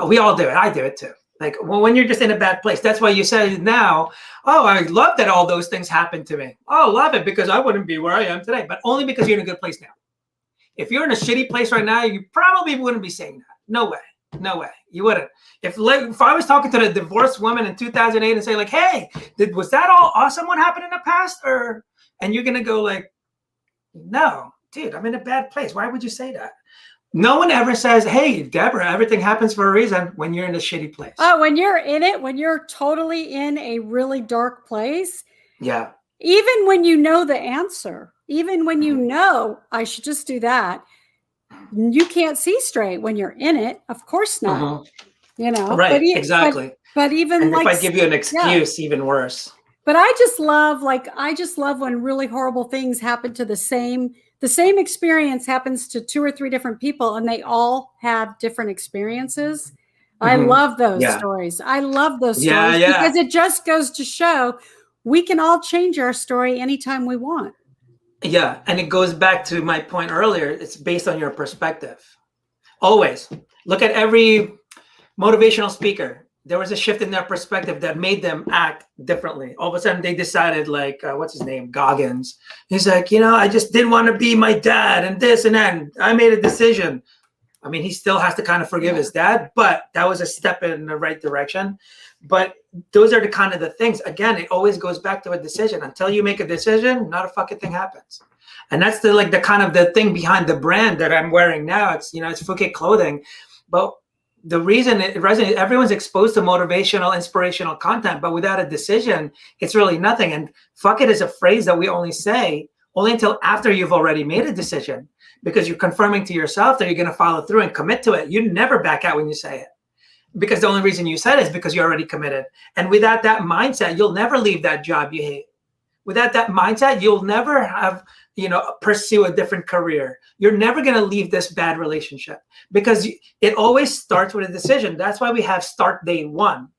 We all do it. I do it too. Like when you're just in a bad place, that's why you say now, oh, I love that all those things happened to me. Oh, love it because I wouldn't be where I am today, but only because you're in a good place now. If you're in a shitty place right now, you probably wouldn't be saying that. No way. You wouldn't. If I was talking to the divorced woman in 2008 and say like, hey, was that all awesome what happened in the past? And you're going to go like, no, dude, I'm in a bad place. Why would you say that? No one ever says, hey, Deborah, everything happens for a reason when you're in a shitty place. Oh, when you're in it, when you're totally in a really dark place. Yeah. Even when you know the answer, even when you know I should just do that, you can't see straight when you're in it. Of course not. Right. Exactly. But even and if I give you an excuse, even worse. But I just love when really horrible things happen to the same experience happens to 2 or 3 different people and they all have different experiences. I love those stories. I love those stories because it just goes to show we can all change our story anytime we want. Yeah. And it goes back to my point earlier. It's based on your perspective. Always look at every motivational speaker. There was a shift in their perspective that made them act differently. All of a sudden they decided like, what's his name? Goggins. He's like, I just didn't want to be my dad and this and that. And I made a decision. I mean, he still has to kind of forgive his dad, but that was a step in the right direction. But those are the kind of the things, again, it always goes back to a decision. Until you make a decision, not a fucking thing happens. And that's the kind of the thing behind the brand that I'm wearing now. It's, it's Phuket clothing. But the reason it resonates, everyone's exposed to motivational, inspirational content, but without a decision, it's really nothing. And fuck it is a phrase that we only say only until after you've already made a decision, because you're confirming to yourself that you're going to follow through and commit to it. You never back out when you say it, because the only reason you said it is because you're already committed. And without that mindset, you'll never leave that job you hate. Without that mindset, you'll never have, pursue a different career. You're never going to leave this bad relationship, because it always starts with a decision. That's why we have start day one.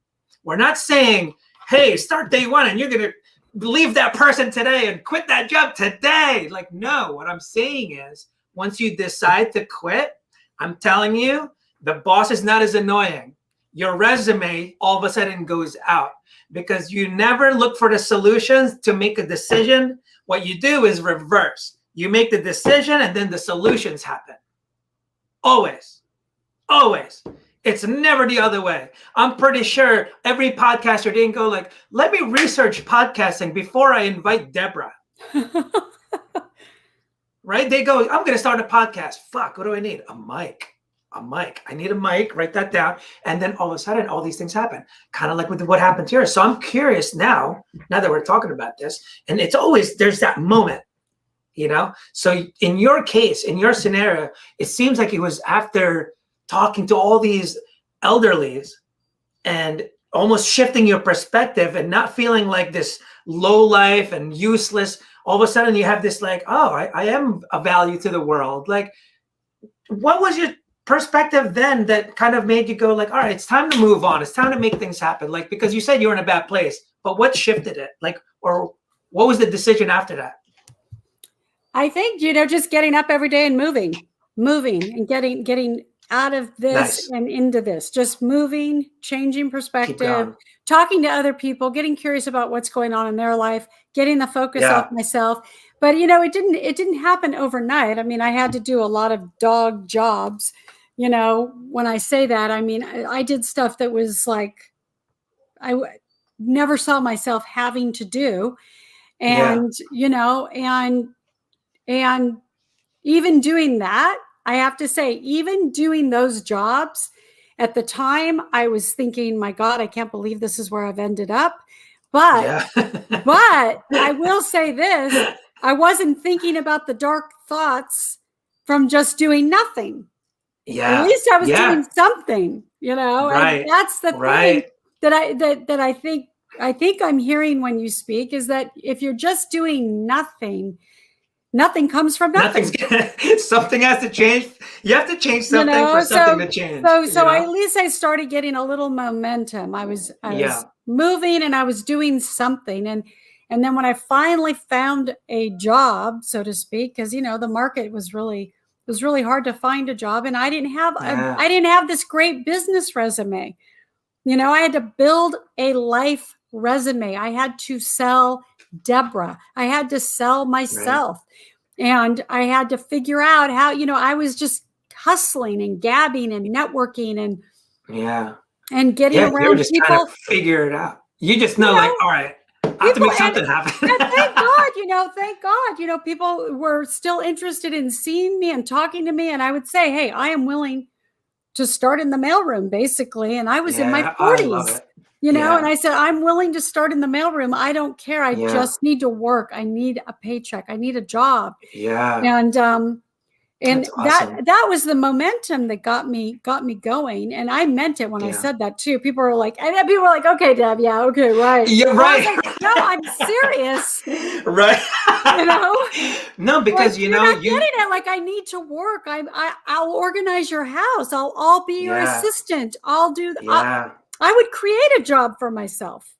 We're not saying, hey, start day one and you're going to leave that person today and quit that job today. Like, no, what I'm saying is once you decide to quit, I'm telling you, the boss is not as annoying. your resume all of a sudden goes out because you never look for the solutions to make a decision. What you do is reverse. You make the decision and then the solutions happen. Always. Always. It's never the other way. I'm pretty sure every podcaster didn't go like, let me research podcasting before I invite Deborah. Right? They go, I'm going to start a podcast. Fuck, what do I need? A mic. I need a mic. Write that down. And then all of a sudden, all these things happen. Kind of like with what happened here. So I'm curious now that we're talking about this, and it's always, there's that moment, you know? So in your case, in your scenario, it seems like it was after talking to all these elderlies and almost shifting your perspective and not feeling like this low life and useless. All of a sudden you have this like, oh, I am a value to the world. Like, what was your perspective then that kind of made you go like, all right, it's time to move on. It's time to make things happen. Like, because you said you were in a bad place, but what shifted it? Like, or what was the decision after that? I think, just getting up every day and moving and getting out of this and into this, just moving, changing perspective, talking to other people, getting curious about what's going on in their life, getting the focus off myself. But, it didn't happen overnight. I mean, I had to do a lot of dog jobs. When I say that, I mean, I did stuff that was like, I never saw myself having to do. And, and even doing that, I have to say, even doing those jobs at the time, I was thinking, my God, I can't believe this is where I've ended up. But, but I will say this, I wasn't thinking about the dark thoughts from just doing nothing. Yeah. At least I was doing something, Right. And that's the thing that I think I'm hearing when you speak is that if you're just doing nothing comes from nothing. Something has to change. You have to change something for something to change. So at least I started getting a little momentum. I was moving and I was doing something. And then when I finally found a job, so to speak, because the market was really hard to find a job, and I didn't have this great business resume. I had to build a life resume. I had to sell Deborah. I had to sell myself. Right. And I had to figure out how, I was just hustling and gabbing and networking and getting around you were just people. Trying to figure it out. You just know, like, all right, I have to make something happen. And thank God, people were still interested in seeing me and talking to me. And I would say, hey, I am willing to start in the mailroom, basically. And I was in my 40s. And I said, I'm willing to start in the mailroom. I don't care. I just need to work. I need a paycheck. I need a job. Yeah. And awesome. that was the momentum that got me going. And I meant it when I said that too. People were like, okay, Deb. Yeah. Okay. Right. Yeah. Right. I was like, no, I'm serious. Right. No, because you're not getting it. Like, I need to work. I'll organize your house. I'll be your assistant. I'll do that. I would create a job for myself.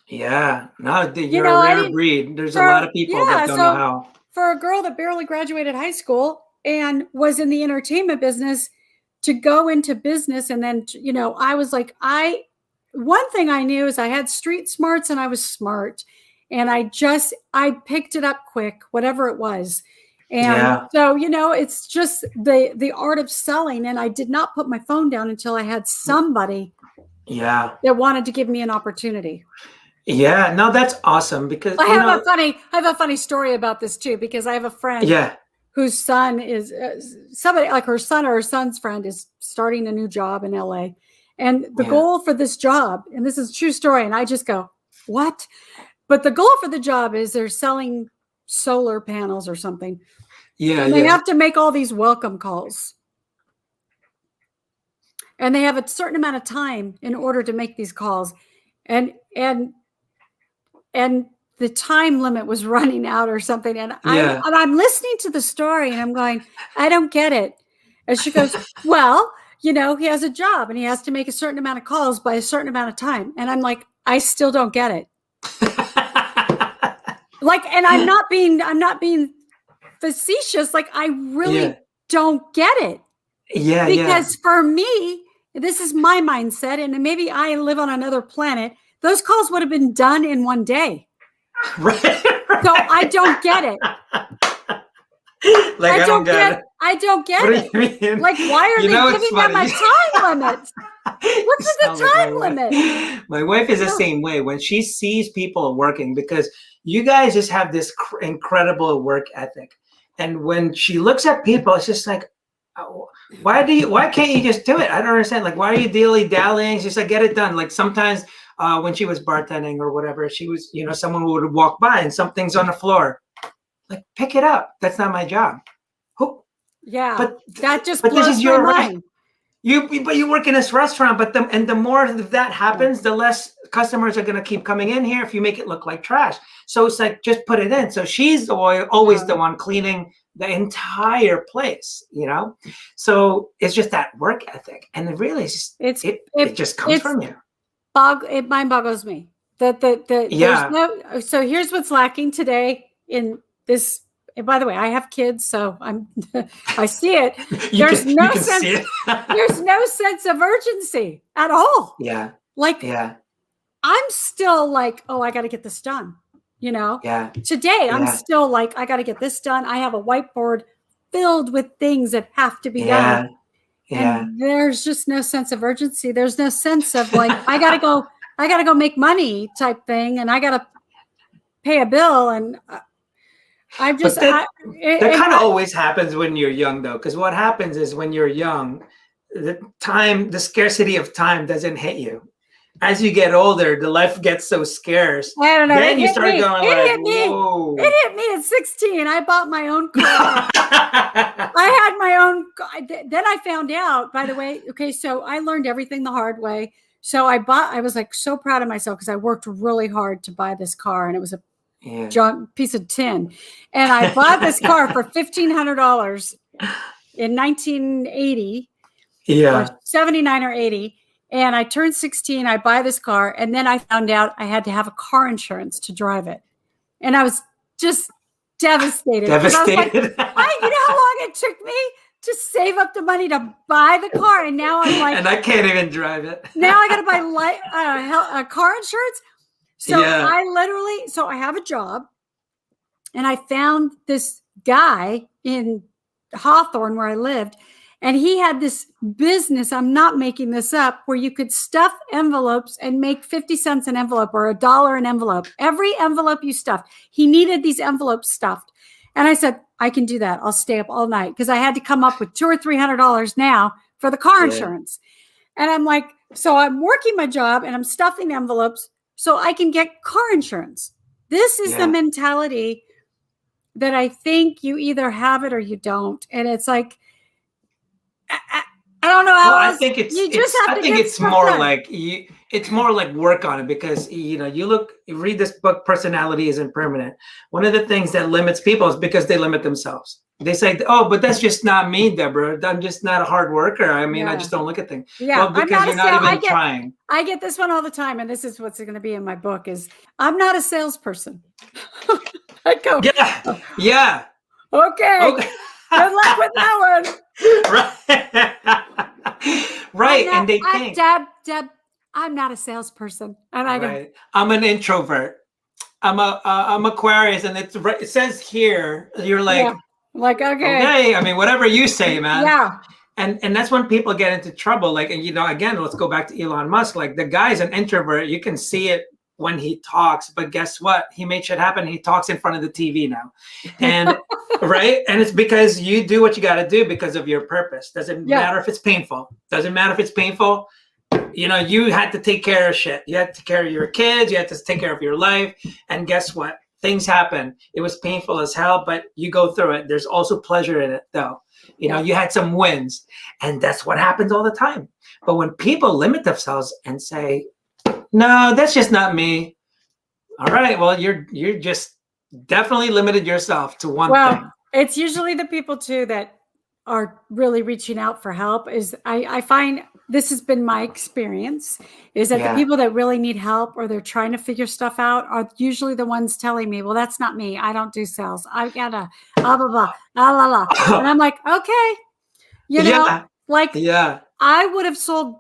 Yeah. No, you're a rare breed. There's a lot of people that don't know how. For a girl that barely graduated high school and was in the entertainment business, to go into business, and then, I was like, one thing I knew is I had street smarts and I was smart, and I picked it up quick, whatever it was. And so, it's just the art of selling. And I did not put my phone down until I had somebody that wanted to give me an opportunity. Yeah, no, that's awesome, because I have a funny story about this too, because I have a friend whose son is somebody like her son or her son's friend is starting a new job in LA. And the goal for this job, and this is a true story, and I just go, what? But the goal for the job is they're selling solar panels or something. Yeah. And they have to make all these welcome calls. And they have a certain amount of time in order to make these calls. And the time limit was running out or something. And I'm listening to the story and I'm going, I don't get it. And she goes, well, he has a job and he has to make a certain amount of calls by a certain amount of time. And I'm like, I still don't get it. And I'm not being facetious. Like, I really don't get it. Yeah. Because for me, this is my mindset, and maybe I live on another planet, those calls would have been done in one day. Right. So I don't get it. Like, I don't get it. I don't get What do it. you mean? Like, why are You they know, it's giving them a funny. time limit? What's You with the sound like time my limit? wife. My wife is the No. same way when she sees people working, because you guys just have this incredible work ethic. And when she looks at people, it's just like, oh, why can't you just do it? I don't understand. Like, why are you dilly-dallying? She's like, get it done. Like, sometimes when she was bartending or whatever, she was, someone would walk by and something's on the floor. Like, pick it up. That's not my job. Who? Yeah, But that just this blows is my your mind. But you work in this restaurant, but the more that happens, the less customers are going to keep coming in here if you make it look like trash. So it's like, just put it in. So she's always the one cleaning the entire place, So it's just that work ethic, and it really is just, it just comes from you. It mind boggles me that there's so here's what's lacking today in this. And by the way, I have kids, so I see it. There's no sense. There's no sense of urgency at all. Yeah. Like, I'm still like, oh, I got to get this done. Yeah. Today, I'm still like, I got to get this done. I have a whiteboard filled with things that have to be done. Yeah. And there's just no sense of urgency. There's no sense of like, I got to go make money type thing. And I got to pay a bill. And I'm just, that kind of always happens when you're young, though. Because what happens is when you're young, the scarcity of time doesn't hit you. As you get older, the life gets so scarce. I don't know. Then you start going like, whoa. It hit me at 16. I bought my own car. I had my own. Then I found out, by the way, okay, so I learned everything the hard way. So I was like so proud of myself because I worked really hard to buy this car, and it was a junk piece of tin. And I bought this car for $1,500 in 1980. Yeah. 79 or 80. And I turned 16, I buy this car, and then I found out I had to have a car insurance to drive it. And I was just devastated. Devastated. I was like, you know how long it took me to save up the money to buy the car? And now I'm like, and I can't even drive it. Now I got to buy car insurance. So I have a job, and I found this guy in Hawthorne where I lived. And he had this business, I'm not making this up, where you could stuff envelopes and make 50 cents an envelope or $1 an envelope. Every envelope you stuffed, he needed these envelopes stuffed. And I said, I can do that. I'll stay up all night, because I had to come up with $200 or $300 now for the car insurance. And I'm like, so I'm working my job and I'm stuffing envelopes so I can get car insurance. This is the mentality that I think you either have it or you don't. And it's like, I don't know how else. I think it's more like work on it, because you read this book, Personality Isn't Permanent. One of the things that limits people is because they limit themselves. They say, oh, but that's just not me, Deborah. I'm just not a hard worker. I mean, I just don't look at things. Yeah, well, because you're not even trying. I get this one all the time, and this is what's going to be in my book: is I'm not a salesperson. I go, yeah. Okay. Good luck with that one. Right. And they think, Deb, I'm not a salesperson. And I go, I'm an introvert. I'm Aquarius, and it says here, you're like, okay. I mean, whatever you say, man. Yeah. And that's when people get into trouble. Like, and again, let's go back to Elon Musk. Like, the guy's an introvert. You can see it when he talks, but guess what? He made shit happen. He talks in front of the TV now. And and it's because you do what you got to do because of your purpose. Doesn't matter if it's painful. You had to take care of shit. You had to take care of your kids. You had to take care of your life. And guess what? Things happen. It was painful as hell, but you go through it. There's also pleasure in it, though. You had some wins, and that's what happens all the time. But when people limit themselves and say, no, that's just not me. All right. Well, you're just definitely limited yourself to one thing. It's usually the people too that are really reaching out for help. Is I find this has been my experience, is that the people that really need help or they're trying to figure stuff out are usually the ones telling me, well, that's not me. I don't do sales. I've got a blah, blah, blah, blah, blah. And I'm like, okay, I would have sold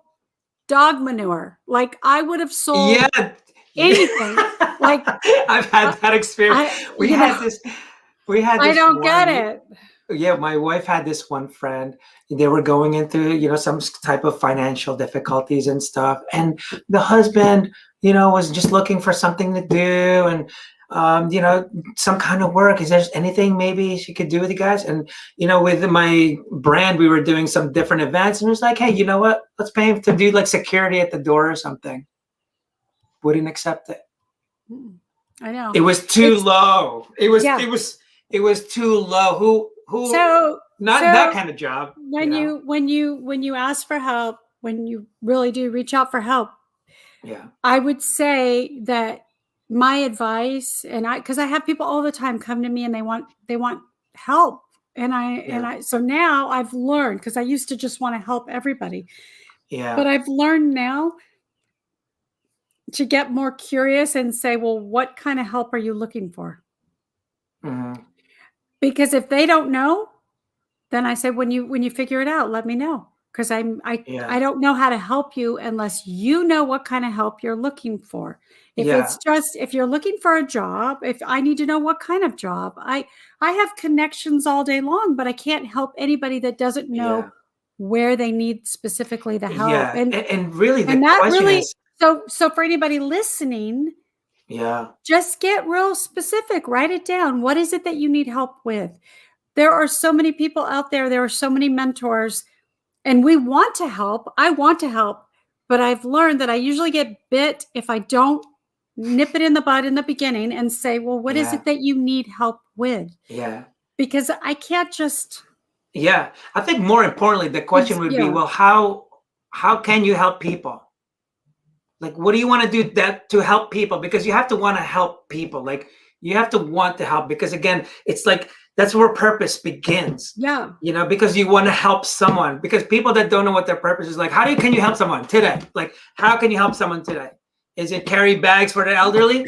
dog manure. Like I would have sold Yeah. anything. Like I've had that experience. I, We you had know, this, we had I this don't get one. it. Yeah, my wife had this one friend. They were going into, some type of financial difficulties and stuff. And the husband, was just looking for something to do and, some kind of work. Is there anything maybe she could do with you guys? And, with my brand, we were doing some different events. And it was like, hey, you know what? Let's pay him to do like security at the door or something. Wouldn't accept it. I know. It was too low. It was, Yeah. it was too low. So Not that kind of job. when you ask for help, when you really do reach out for help, Yeah. I would say that my advice, and because I have people all the time come to me and they want help, so now I've learned, because I used to just want to help everybody, Yeah. but I've learned now to get more curious and say, well, what kind of help are you looking for? Mm-hmm. Because if they don't know, then I say, when you figure it out, let me know. Because I don't know how to help you unless you know what kind of help you're looking for. If it's just, if you're looking for a job, if I need to know what kind of job, I have connections all day long, but I can't help anybody that doesn't know where they need specifically the help. Yeah. And really the that question really, is, so for anybody listening, just get real specific, write it down. What is it that you need help with? There are so many people out there. There are so many mentors, and we want to help. I want to help, but I've learned that I usually get bit if I don't nip it in the bud in the beginning and say, well, what is it that you need help with? Yeah. Because I can't just. Yeah. I think more importantly, the question would be, well, how can you help people? Like, what do you want to do that to help people? Because you have to want to help people. Like, you have to want to help, because again, it's like, that's where purpose begins. Yeah. Because you want to help someone, because people that don't know what their purpose is, like, can you help someone today? Like, how can you help someone today? Is it carry bags for the elderly?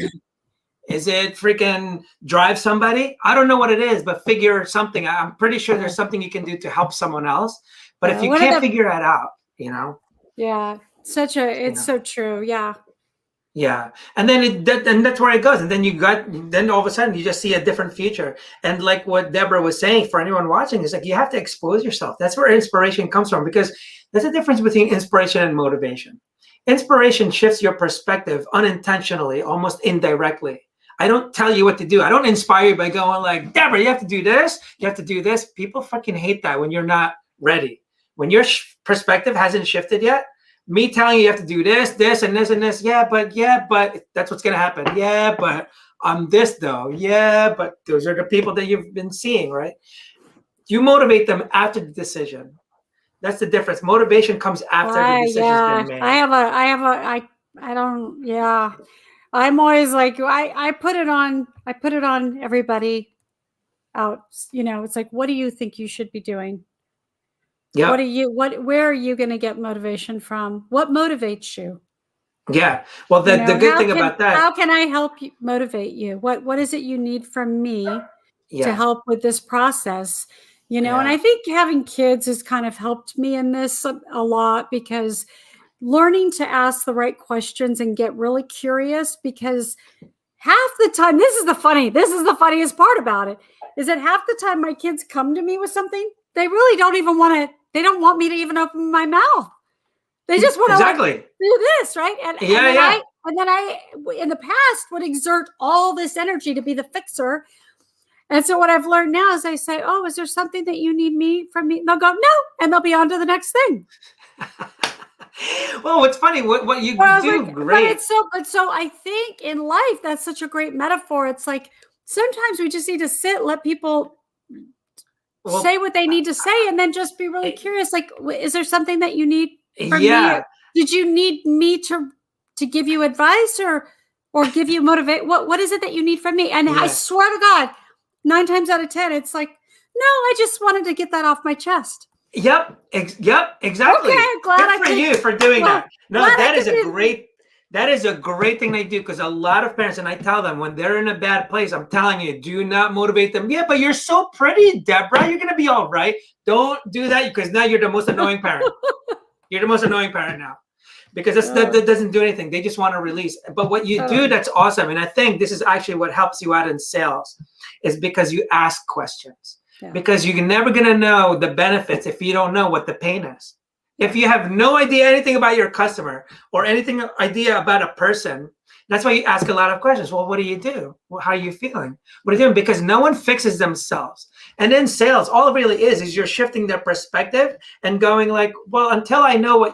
Is it freaking drive somebody? I don't know what it is, but figure something. I'm pretty sure there's something you can do to help someone else. But if you can't figure that out, Yeah. It's so true. Yeah. Yeah. And then and that's where it goes. And then all of a sudden you just see a different future. And like what Deborah was saying, for anyone watching, is like, you have to expose yourself. That's where inspiration comes from, because there's a difference between inspiration and motivation. Inspiration shifts your perspective unintentionally, almost indirectly. I don't tell you what to do. I don't inspire you by going like, Deborah, you have to do this. You have to do this. People fucking hate that when you're not ready. When your perspective hasn't shifted yet, me telling you have to do this, and this, and this. Yeah, but that's what's going to happen. Yeah, but I'm this though. Yeah, but those are the people that you've been seeing, right? You motivate them after the decision. That's the difference. Motivation comes after the decision's been made. I'm always like, I put it on everybody out. It's like, what do you think you should be doing? Yeah. Where are you going to get motivation from? What motivates you? Yeah. Well, the good thing about that. How can I help you motivate you? What is it you need from me to help with this process? And I think having kids has kind of helped me in this a lot, because learning to ask the right questions and get really curious, because half the time, this is the funniest part about it, is that half the time my kids come to me with something, they really don't even they don't want me to even open my mouth. They just want to do this, right? And then I, in the past, would exert all this energy to be the fixer. And so what I've learned now is I say, oh, is there something that you need from me? And they'll go, no. And they'll be on to the next thing. Well, what's funny, what you do great. But so I think in life, that's such a great metaphor. It's like, sometimes we just need to let people say what they need to say, and then just be really curious. Like, is there something that you need from me? Did you need me to give you advice or give you motivate? What is it that you need from me? And I swear to God, 9 times out of 10, it's like, no, I just wanted to get that off my chest. Yep, exactly. Okay, glad Good for you for doing that. No, that is a great thing they do, because a lot of parents, and I tell them when they're in a bad place, I'm telling you, do not motivate them. Yeah, but you're so pretty, Deborah. You're gonna be all right. Don't do that, because now you're the most annoying parent. You're the most annoying parent now. because that doesn't do anything. They just want to release. But what you do that's awesome, and I think this is actually what helps you out in sales, is because you ask questions. Yeah. Because you're never going to know the benefits if you don't know what the pain is. If you have no idea anything about your customer or anything idea about a person, that's why you ask a lot of questions. Well, what do you do? Well, how are you feeling? What are you doing? Because no one fixes themselves. And in sales, all it really is you're shifting their perspective and going like, well, until I know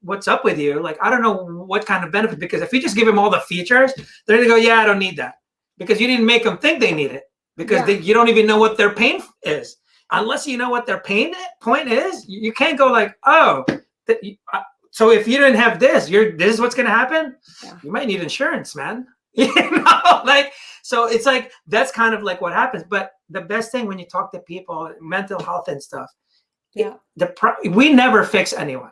what's up with you, like, I don't know what kind of benefit, because if you just give them all the features, they're going to go, yeah, I don't need that, because you didn't make them think they need it, because you don't even know what their pain is. Unless you know what their pain point is, you can't go like, oh, so if you didn't have this, this is what's going to happen. Yeah. You might need insurance, man. Like, so it's like, that's kind of like what happens. But the best thing when you talk to people, mental health and stuff, we never fix anyone.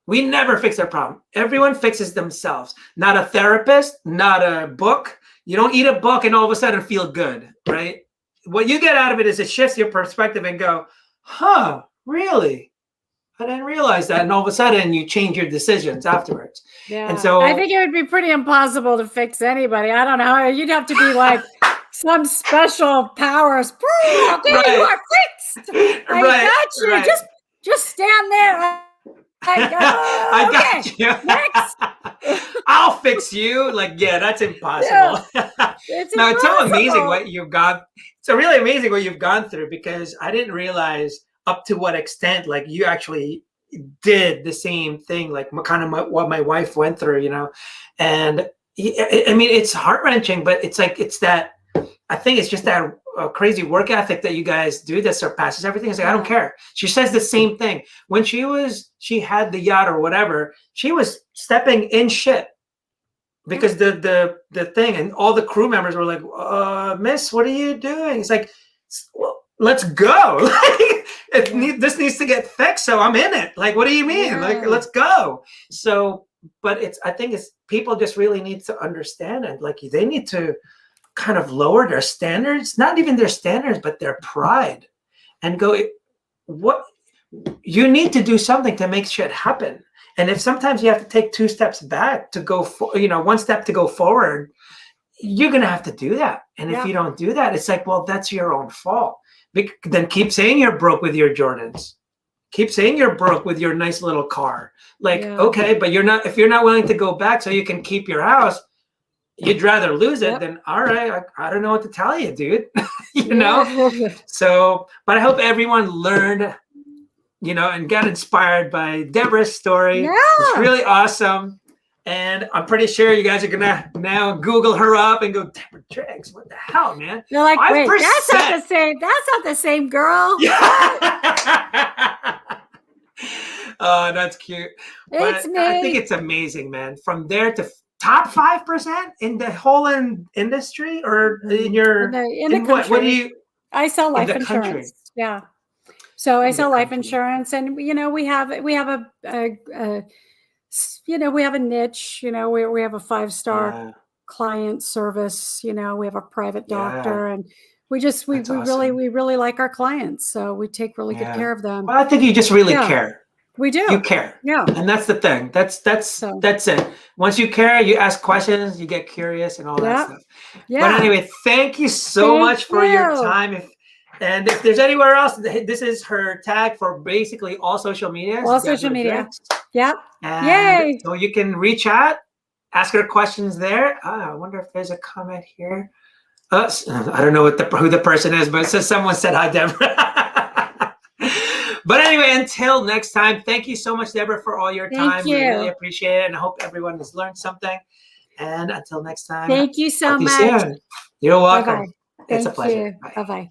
We never fix their problem. Everyone fixes themselves. Not a therapist, not a book. You don't eat a book and all of a sudden feel good, right? What you get out of it is it shifts your perspective and go, huh, really? I didn't realize that. And all of a sudden you change your decisions afterwards. Yeah. And so I think it would be pretty impossible to fix anybody. I don't know. You'd have to be like some special powers. Okay, right. You are fixed. I got you. Right. Just stand there. I got you. Next. I'll fix you. Like, yeah, that's impossible. Yeah, it's so amazing what you've gone. It's really amazing what you've gone through, because I didn't realize up to what extent, like, you actually did the same thing, like kind of what my wife went through, and I mean, it's heart-wrenching, but it's like, I think it's just that crazy work ethic that you guys do that surpasses everything. It's like, I don't care. She says the same thing. When she had the yacht or whatever, she was stepping in shit because the thing, and all the crew members were like, miss, what are you doing? It's like, well, let's go. This needs to get fixed, so I'm in it. Like, what do you mean? Yeah. Like, let's go. So, but I think people just really need to understand it. Like, they need to kind of lower their standards, not even their standards, but their pride, and go, what you need to do something to make shit happen. And if sometimes you have to take 2 steps back to go, 1 step to go forward, you're going to have to do that. And if you don't do that, it's like, well, that's your own fault. Then keep saying you're broke with your Jordans. Keep saying you're broke with your nice little car. Like, okay, but if you're not willing to go back so you can keep your house, you'd rather lose it than, all right, I don't know what to tell you, dude. So, but I hope everyone learned, and got inspired by Deborah's story. Yeah. It's really awesome. And I'm pretty sure you guys are going to now Google her up and go, Deborah Driggs, what the hell, man? You're like, 5%. Wait, that's not the same. That's not the same girl. Oh, that's cute. It's me. I think it's amazing, man. From there to top 5% in the whole industry, or in the country. What do you? I sell life insurance. Country. Yeah. So I sell life insurance, and we have a niche. We have a 5-star client service. We have a private doctor, and we really like our clients, so we take really good care of them. Well, I think you just really care. We do. You care. Yeah. And that's the thing. That's it. Once you care, you ask questions, you get curious and all that stuff. Yeah. But anyway, thank you so much for your time. And if there's anywhere else, this is her tag for basically all social media. All social media. Yeah. Yay. So you can reach out, ask her questions there. I wonder if there's a comment here. I don't know who the person is, but it says someone said hi, Deborah. But anyway, until next time, thank you so much, Deborah, for all your time. We really appreciate it. And I hope everyone has learned something. And until next time. Thank you so much. You're welcome. Bye-bye. It's a pleasure. Bye-bye.